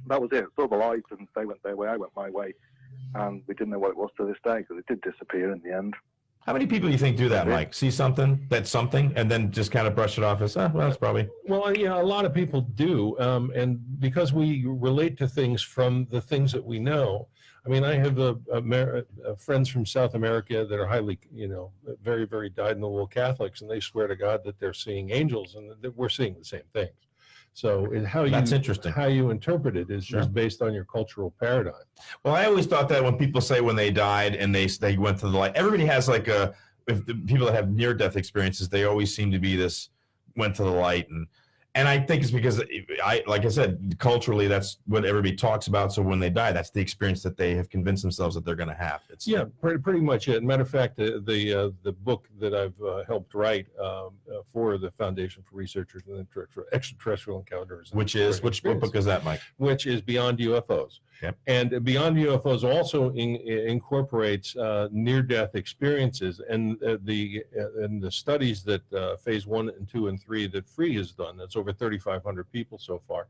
That was it. Saw the lights, and they went their way, I went my way, and we didn't know what it was to this day because it did disappear in the end. How many people do you think do that, Mike? See something, that's something, and then just kind of brush it off as, well, that's probably. Well, yeah, a lot of people do. And because we relate to things from the things that we know, I mean, I have friends from South America that are highly, very, very dyed-in-the-wool Catholics, and they swear to God that they're seeing angels and that we're seeing the same things. So That's interesting. How you interpret it is based on your cultural paradigm. Well, I always thought that when people say when they died and they went to the light, everybody has like if the people that have near-death experiences, they always seem to be this went to the light. And I think it's because, like I said, culturally, that's what everybody talks about. So when they die, that's the experience that they have convinced themselves that they're going to have. Pretty much it. Matter of fact, the book that I've helped write for the Foundation for Researchers and Extraterrestrial Encounters. Which book is that, Mike? Which is Beyond UFOs. Okay. And Beyond UFOs also incorporates near-death experiences and the studies that phase 1 and 2 and 3 that FREE has done. That's over 3,500 people so far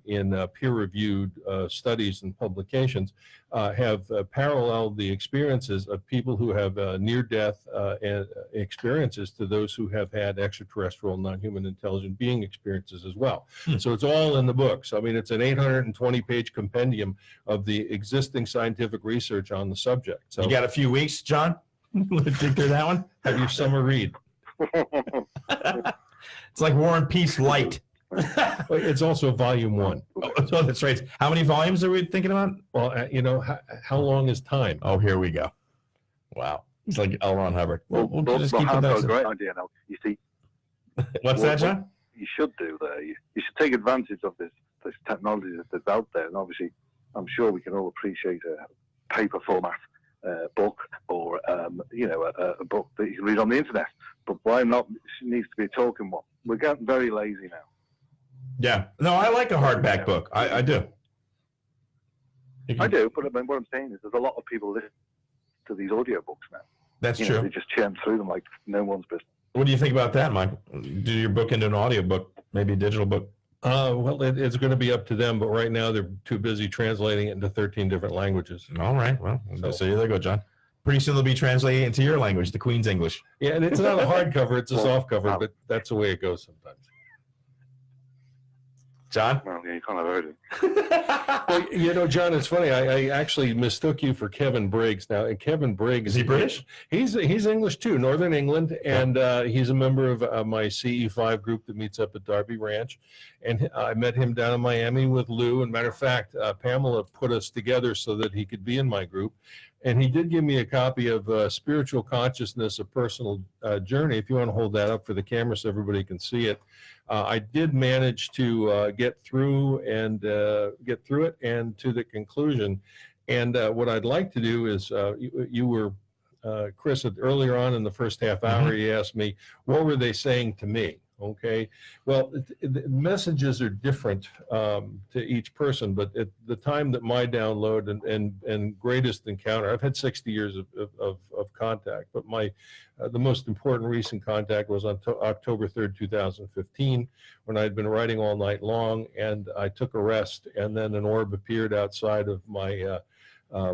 in peer-reviewed studies and publications have paralleled the experiences of people who have near-death experiences to those who have had extraterrestrial non-human intelligent being experiences as well. So it's all in the books. I mean, it's an 820-page compendium of the existing scientific research on the subject. So you got a few weeks, John? Dig through that one? Have your summer read. It's like War and Peace Light. It's also volume 1. Oh, that's right. How many volumes are we thinking about? Well, how long is time? Oh, here we go. Wow. It's like L. Ron Hubbard. We'll just keep it That's a great idea now. You see. What's that, John? You should do there. You should take advantage of this technology that's out there. And obviously, I'm sure we can all appreciate a paper format book or, a book that you can read on the internet. But why not? It needs to be a talking one. We're getting very lazy now. Yeah. No, I like a hardback book. I do. I do, but what I'm saying is there's a lot of people listen to these audiobooks now. That's true. They just churn through them like no one's business. What do you think about that, Mike? Do your book into an audiobook, maybe a digital book? Well, it's going to be up to them, but right now they're too busy translating it into 13 different languages. All right. Well, so there you go, John. Pretty soon they'll be translating into your language, the Queen's English. Yeah, and it's not a hardcover, it's a soft cover, but that's the way it goes sometimes. John? Well, yeah, you kind of heard it. Well, John, it's funny. I actually mistook you for Kevin Briggs. Now, Kevin Briggs... Is he British? He's English, too, Northern England, and he's a member of my CE5 group that meets up at Derby Ranch. And I met him down in Miami with Lou. And matter of fact, Pamela put us together so that he could be in my group. And he did give me a copy of Spiritual Consciousness, A Personal Journey. If you want to hold that up for the camera so everybody can see it. I did manage to get through it and to the conclusion. And what I'd like to do is, you were, Chris, earlier on in the first half hour, you asked me, what were they saying to me? Okay, well, the messages are different to each person, but at the time that my download and greatest encounter, I've had 60 years of contact, but the most important recent contact was on October 3rd, 2015, when I'd been writing all night long, and I took a rest, and then an orb appeared outside of my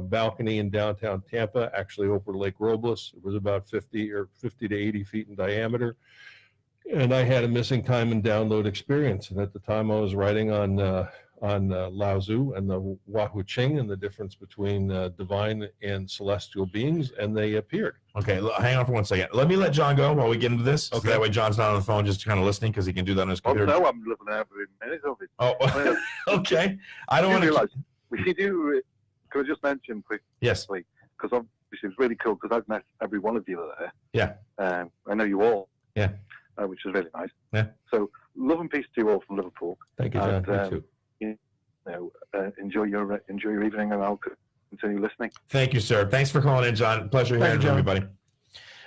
balcony in downtown Tampa, actually over Lake Robles. It was about 50 to 80 feet in diameter. And I had a missing time and download experience. And at the time I was writing on Lao Tzu and the Wahoo Ching and the difference between divine and celestial beings, and they appeared. Okay, hang on for 1 second. Let me let John go while we get into this. Okay. So that way John's not on the phone just kind of listening, because he can do that on his computer. Oh, no, I'm looking at every minute of it. Oh, okay. I don't want to... realize we do... Can I just mention quickly? Yes. Because obviously it's really cool, because I've met every one of you there. Yeah. I know you all. Yeah. Which is really nice. Yeah. So love and peace to you all from Liverpool. Thank you, John. And, you too. Enjoy your evening, and I'll continue listening. Thank you, sir. Thanks for calling in, John. Pleasure hearing from everybody.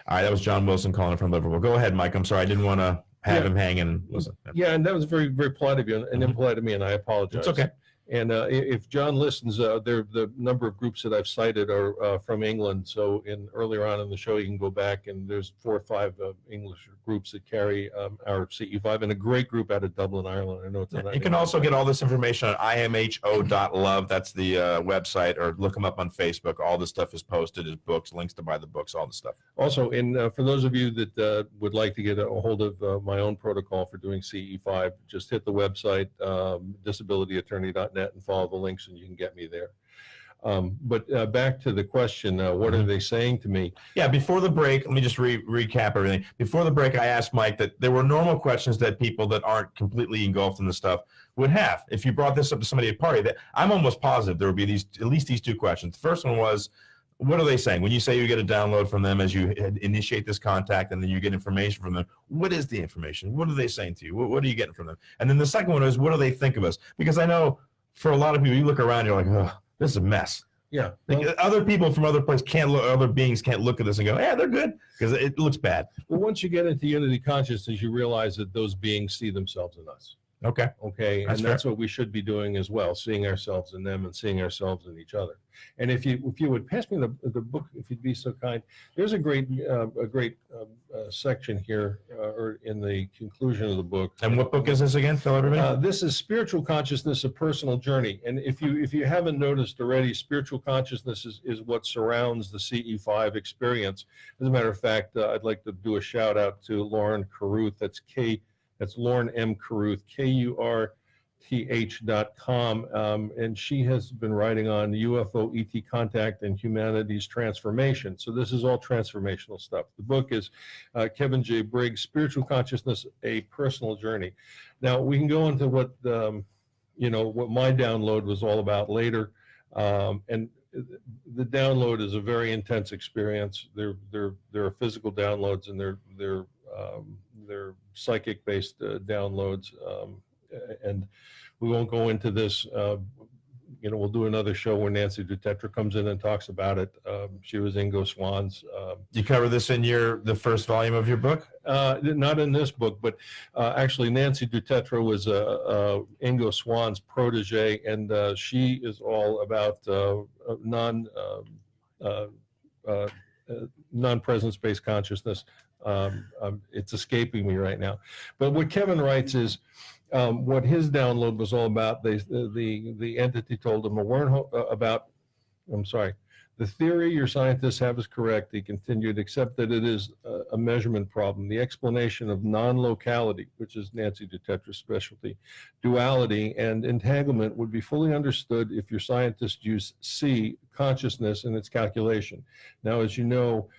All right, that was John Wilson calling from Liverpool. Go ahead, Mike. I'm sorry, I didn't want to have him hang and listen. Yeah, and that was very, very polite of you and impolite of me, and I apologize. It's okay. And if John listens, the number of groups that I've cited are from England. So earlier on in the show, you can go back and there's 4 or 5 English groups that carry our CE5 and a great group out of Dublin, Ireland. I know it's on. You can also get all this information on imho.love. That's the website, or look them up on Facebook. All the stuff is posted, his books, links to buy the books, all the stuff. Also, for those of you that would like to get a hold of my own protocol for doing CE5, just hit the website, disabilityattorney.net, and follow the links, and you can get me there. But back to the question, what are they saying to me? Yeah, before the break, let me just recap everything. Before the break, I asked Mike that there were normal questions that people that aren't completely engulfed in the stuff would have. If you brought this up to somebody at a party, that I'm almost positive there would be at least these 2 questions. The first one was, what are they saying? When you say you get a download from them as you initiate this contact and then you get information from them, what is the information? What are they saying to you? What are you getting from them? And then the second one is, what do they think of us? Because I know for a lot of people, you look around, you're like, oh, this is a mess. Yeah. Like, other people from other places other beings can't look at this and go, yeah, they're good, because it looks bad. Well, once you get into unity consciousness, you realize that those beings see themselves in us. Okay. Okay. That's That's what we should be doing as well, seeing ourselves in them and seeing ourselves in each other. And if you would pass me the book, if you'd be so kind, there's a great section here, or in the conclusion of the book. And what book is this again? Tell everybody. This is Spiritual Consciousness: A Personal Journey. And if you haven't noticed already, spiritual consciousness is what surrounds the CE5 experience. As a matter of fact, I'd like to do a shout out to Lauren Carruth. That's Lauren M. Carruth, KURTH.com, and she has been writing on UFO ET contact and humanity's transformation. So this is all transformational stuff. The book is Kevin J. Briggs, Spiritual Consciousness: A Personal Journey. Now we can go into what what my download was all about later, and the download is a very intense experience. There are physical downloads, and they're psychic-based downloads, and we won't go into this. We'll do another show where Nancy Dutetra comes in and talks about it. She was Ingo Swann's. You cover this in the first volume of your book? Not in this book, but actually Nancy Dutetra was Ingo Swann's protege, and she is all about non-presence-based consciousness. It's escaping me right now. But what Kevin writes is what his download was all about. The entity told him the theory your scientists have is correct. He continued, except that it is a measurement problem. The explanation of non-locality, which is Nancy Dutetra's specialty, duality, and entanglement would be fully understood if your scientists use C, consciousness, in its calculation. Now, as you know,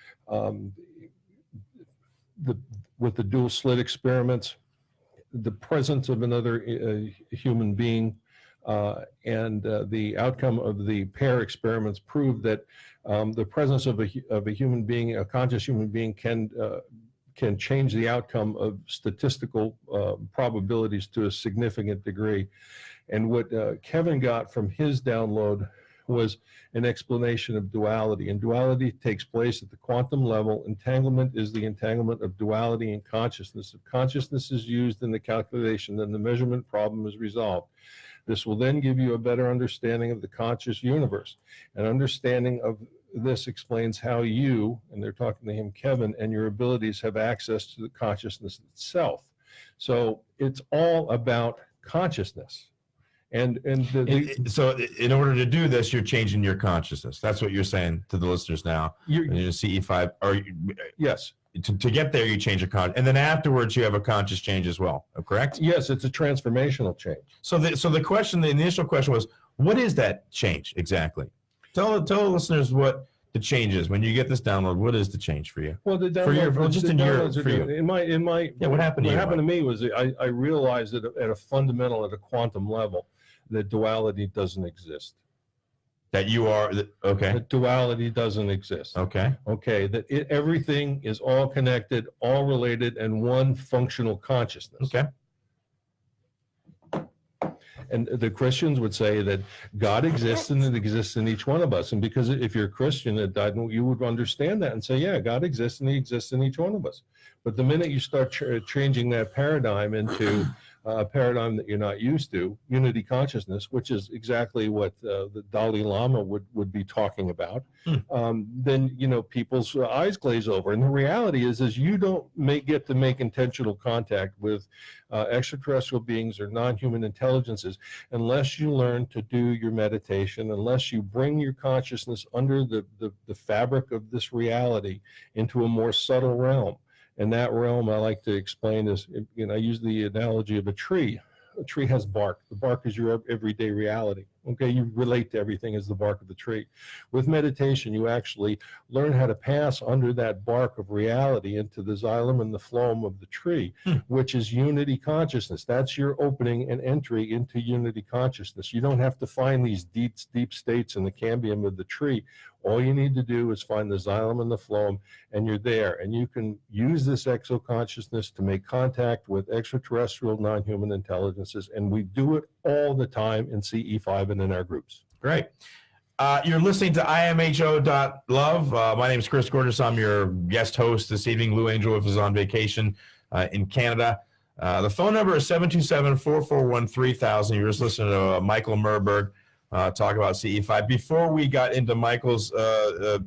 with the dual slit experiments, the presence of another human being and the outcome of the pair experiments proved that the presence of a human being, a conscious human being, can change the outcome of statistical probabilities to a significant degree. And what Kevin got from his download was an explanation of duality. And duality takes place at the quantum level. Entanglement is the entanglement of duality and consciousness. If consciousness is used in the calculation, then the measurement problem is resolved. This will then give you a better understanding of the conscious universe. An understanding of this explains how you, and they're talking to him, Kevin, and your abilities have access to the consciousness itself. So it's all about consciousness. So in order to do this, you're changing your consciousness. That's what you're say're to the listeners now. You're CE5, yes. To get there, you change your conscious, and then afterwards you have a conscious change as well. Correct? Yes, it's a transformational change. So the initial question was, what is that change exactly? Tell the listeners what the change is when you get this download. What is the change for you? Well, what happened to me was I realized that at a fundamental, at a quantum level, that duality doesn't exist. That you are okay. That duality doesn't exist. Okay. Okay. That everything is all connected, all related, and one functional consciousness. Okay. And the Christians would say that God exists and it exists in each one of us. And because if you're a Christian, you would understand that and say, yeah, God exists and he exists in each one of us. But the minute you start changing that paradigm into a paradigm that you're not used to, unity consciousness, which is exactly what the Dalai Lama would be talking about, then, people's eyes glaze over. And the reality is you don't get to make intentional contact with extraterrestrial beings or non-human intelligences unless you learn to do your meditation, unless you bring your consciousness under the fabric of this reality into a more subtle realm. And that realm I like to explain is, I use the analogy of a tree. A tree has bark. The bark is your everyday reality. Okay, you relate to everything as the bark of the tree. With meditation, you actually learn how to pass under that bark of reality into the xylem and the phloem of the tree, which is unity consciousness. That's your opening and entry into unity consciousness. You don't have to find these deep states in the cambium of the tree. All you need to do is find the xylem and the phloem, and you're there. And you can use this exo-consciousness to make contact with extraterrestrial non-human intelligences, and we do it all the time in CE5 and in our groups. Great. You're listening to imho.love. My name is Chris Gorges. I'm your guest host this evening. Lou Angel is on vacation in Canada. The phone number is 727-441-3000. You're just listening to Michael Murburg talk about CE5. Before we got into Michael's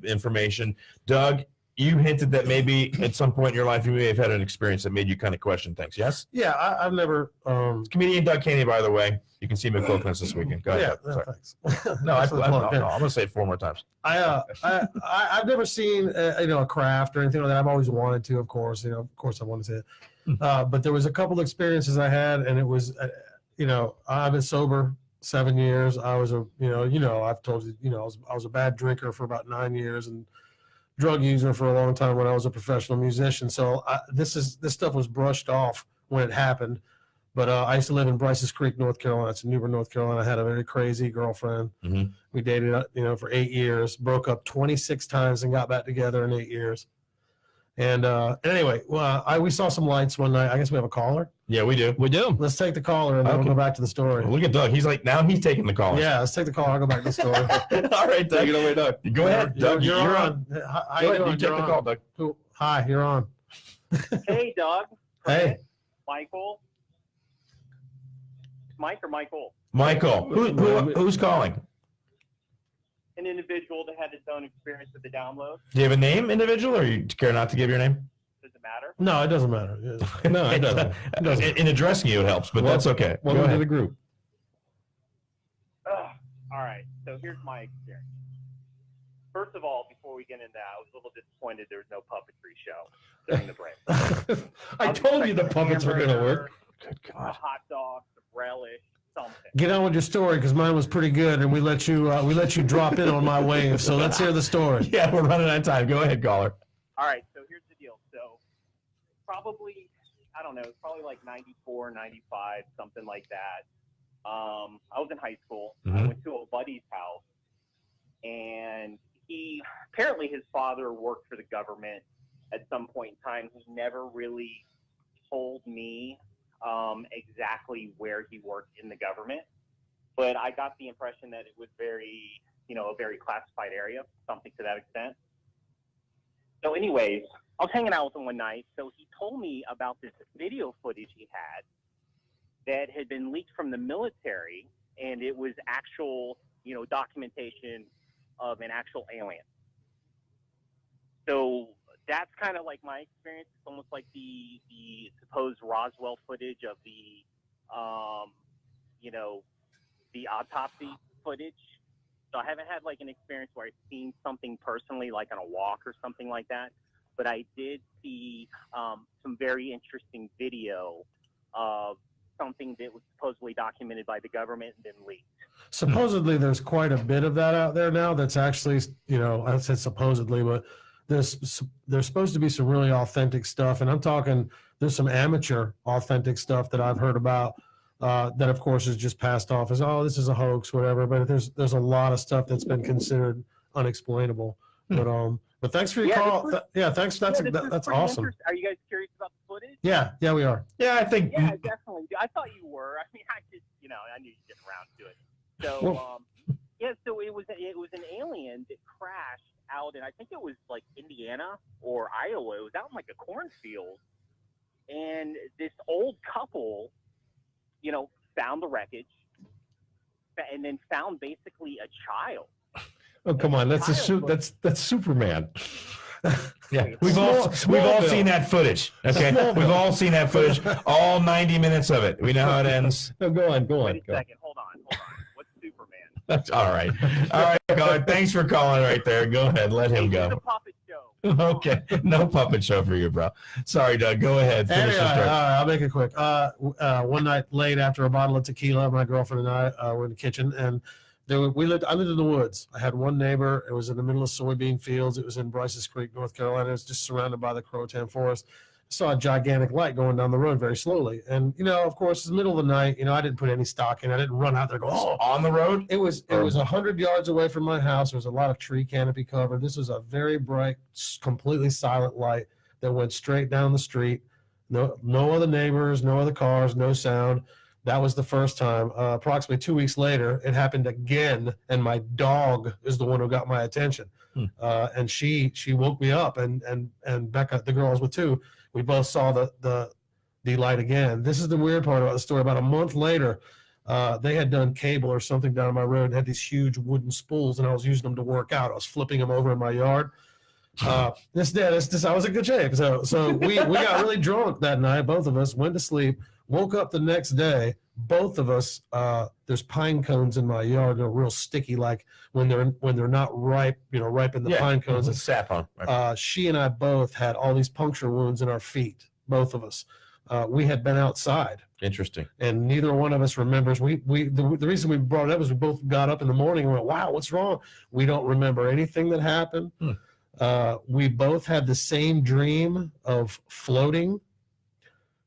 information, Doug, you hinted that maybe at some point in your life you may have had an experience that made you kind of question things. Yes? Yeah, I've never. Comedian Doug Canney, by the way. You can see him at Coconuts this weekend. Go ahead. Yeah, thanks. No, I'm going to say it 4 more times. I've never seen a craft or anything like that. I've always wanted to, of course. I wanted to. But there was a couple of experiences I had, and it was, I've been sober 7 years. I was I've told you, I was a bad drinker for about 9 years and drug user for a long time when I was a professional musician. So this stuff was brushed off when it happened. But I used to live in Bryces Creek, North Carolina. It's in Newbern, North Carolina. I had a very crazy girlfriend. Mm-hmm. We dated, for 8 years, broke up 26 times and got back together in 8 years. And anyway, we saw some lights one night. I guess we have a caller. Yeah, we do. Let's take the caller and then we'll go back to the story. Look at Doug. He's taking the caller. Yeah, let's take the caller. I'll go back to the story. All right, Doug. Take it away, Doug. Go ahead, Doug. You're on. How you doing? You take the call, Doug. Hi, you're on. Hey, Doug. Hey. Michael. Mike or Michael? Michael. Who's calling? An individual that had its own experience with the download. Do you have a name, individual, or you care not to give your name? Does it matter? No, it doesn't matter. No, it doesn't. It doesn't. In addressing you, it helps, but that's okay. Welcome to the group. All right. So here's my experience. First of all, before we get into that, I was a little disappointed there was no puppetry show during the break. I told you the puppets were going to work. Good A God. hot dog, some relish, something. Get on with your story because mine was pretty good, and we let you drop in on my wave. So let's hear the story. Yeah, we're running out of time. Go ahead, caller. All right. So here's the deal. So probably, I don't know, it's probably like 94, 95, something like that. I was in high school. I went to a buddy's house, and apparently his father worked for the government at some point in time. He never really told me exactly where he worked in the government, but I got the impression that it was a very classified area, something to that extent. So anyways, I was hanging out with him one night. So he told me about this video footage he had that had been leaked from the military, and it was actual, documentation of an actual alien. So that's kind of like my experience. It's almost like the supposed Roswell footage of the autopsy footage. So I haven't had like an experience where I've seen something personally, like on a walk or something like that. But I did see some very interesting video of something that was supposedly documented by the government and then leaked. Supposedly, there's quite a bit of that out there now. That's actually, I said supposedly, but there's supposed to be some really authentic stuff, and I'm talking. There's some amateur authentic stuff that I've heard about that, of course, is just passed off as this is a hoax, whatever. But there's a lot of stuff that's been considered unexplainable. But thanks for your call. Thanks. That's awesome. Are you guys curious about the footage? Yeah, we are. Yeah, I think. Yeah, definitely. I thought you were. I mean, I just, I knew you'd get around to it. So, so it was an alien that crashed out in, I think it was like Indiana or Iowa. It was out in like a cornfield. And this old couple, found the wreckage and then found basically a child. Oh, come on. That's Superman. Yeah, we've all seen that footage. Okay, we've all seen that footage. All 90 minutes of it. We know how it ends. No, go on. Wait a second. Hold on. What's Superman? That's all right. All right, caller. Thanks for calling right there. Go ahead. Let him go. It's a puppet show. Okay, no puppet show for you, bro. Sorry, Doug. Go ahead. Finish the story. I'll make it quick. One night late after a bottle of tequila, my girlfriend and I were in the kitchen, and I lived in the woods. I had one neighbor. It was in the middle of soybean fields. It was in Bryce's Creek, North Carolina. It was just surrounded by the Croatan Forest. I saw a gigantic light going down the road very slowly. And, of course, it's the middle of the night. I didn't put any stock in. I didn't run out there and go, oh. On the road? It was 100 yards away from my house. There was a lot of tree canopy cover. This was a very bright, completely silent light that went straight down the street. No other neighbors, no other cars, no sound. That was the first time. Approximately 2 weeks later, it happened again, and my dog is the one who got my attention. And she woke me up, and Becca, the girl I was with too, we both saw the light again. This is the weird part about the story. About a month later, they had done cable or something down my road and had these huge wooden spools, and I was using them to work out. I was flipping them over in my yard. I was in good shape. So we got really drunk that night. Both of us went to sleep. Woke up the next day, both of us. There's pine cones in my yard. They're real sticky, like when they're not ripe. Ripe in the pine cones. It's sap on. She and I both had all these puncture wounds in our feet. Both of us. We had been outside. Interesting. And neither one of us remembers. The reason we brought it up is we both got up in the morning and went, "Wow, what's wrong?" We don't remember anything that happened. We both had the same dream of floating.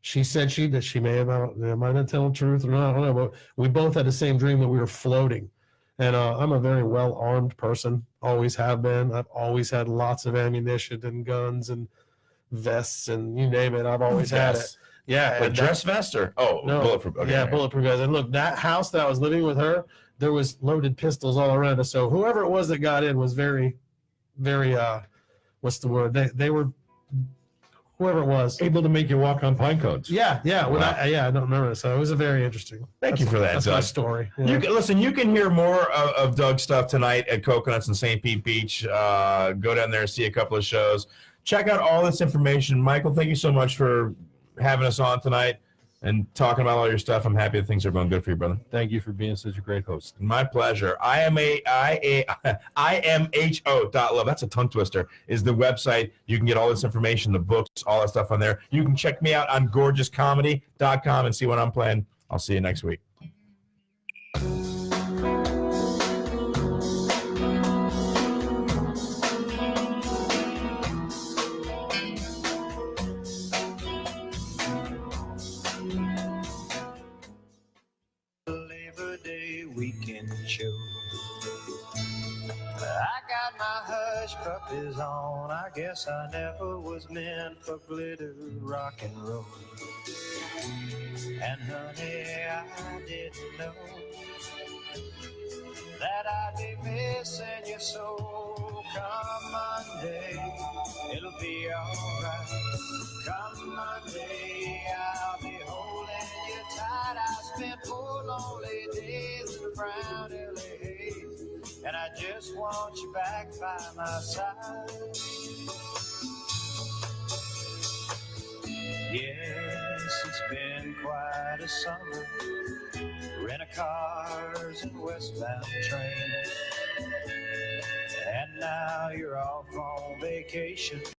She said she may have been telling the truth or not. I don't know, but we both had the same dream that we were floating. And I'm a very well-armed person, always have been. I've always had lots of ammunition and guns and vests and you name it. I've always had it. Yeah. A dress vest or no, bulletproof? Okay, yeah, bulletproof vest. And look, that house that I was living with her, there was loaded pistols all around us. So whoever it was that got in was very, very, what's the word? They were, whoever it was, able to make you walk on pine cones. Yeah. Wow. I don't remember. So it was a very interesting. Thank you for that, That's Doug. my story. Yeah. You can hear more of Doug's stuff tonight at Coconuts in St. Pete Beach. Go down there and see a couple of shows. Check out all this information. Michael, thank you so much for having us on tonight and talking about all your stuff. I'm happy that things are going good for you, brother. Thank you for being such a great host. My pleasure. imho.love. That's a tongue twister. Is the website. You can get all this information, the books, all that stuff on there. You can check me out on gorgeouscomedy.com and see what I'm playing. I'll see you next week. Weekend show. I got my hush puppies on. I guess I never was meant for glitter, rock and roll. And honey, I didn't know that I'd be missing you so. Come Monday, it'll be alright. Come Monday, I'll be holding you tight. I spent 4 lonely days in brown LA haze, and I just want you back by my side. Yes, it's been quite a summer, rent-a-cars and westbound trains, and now you're off on vacation.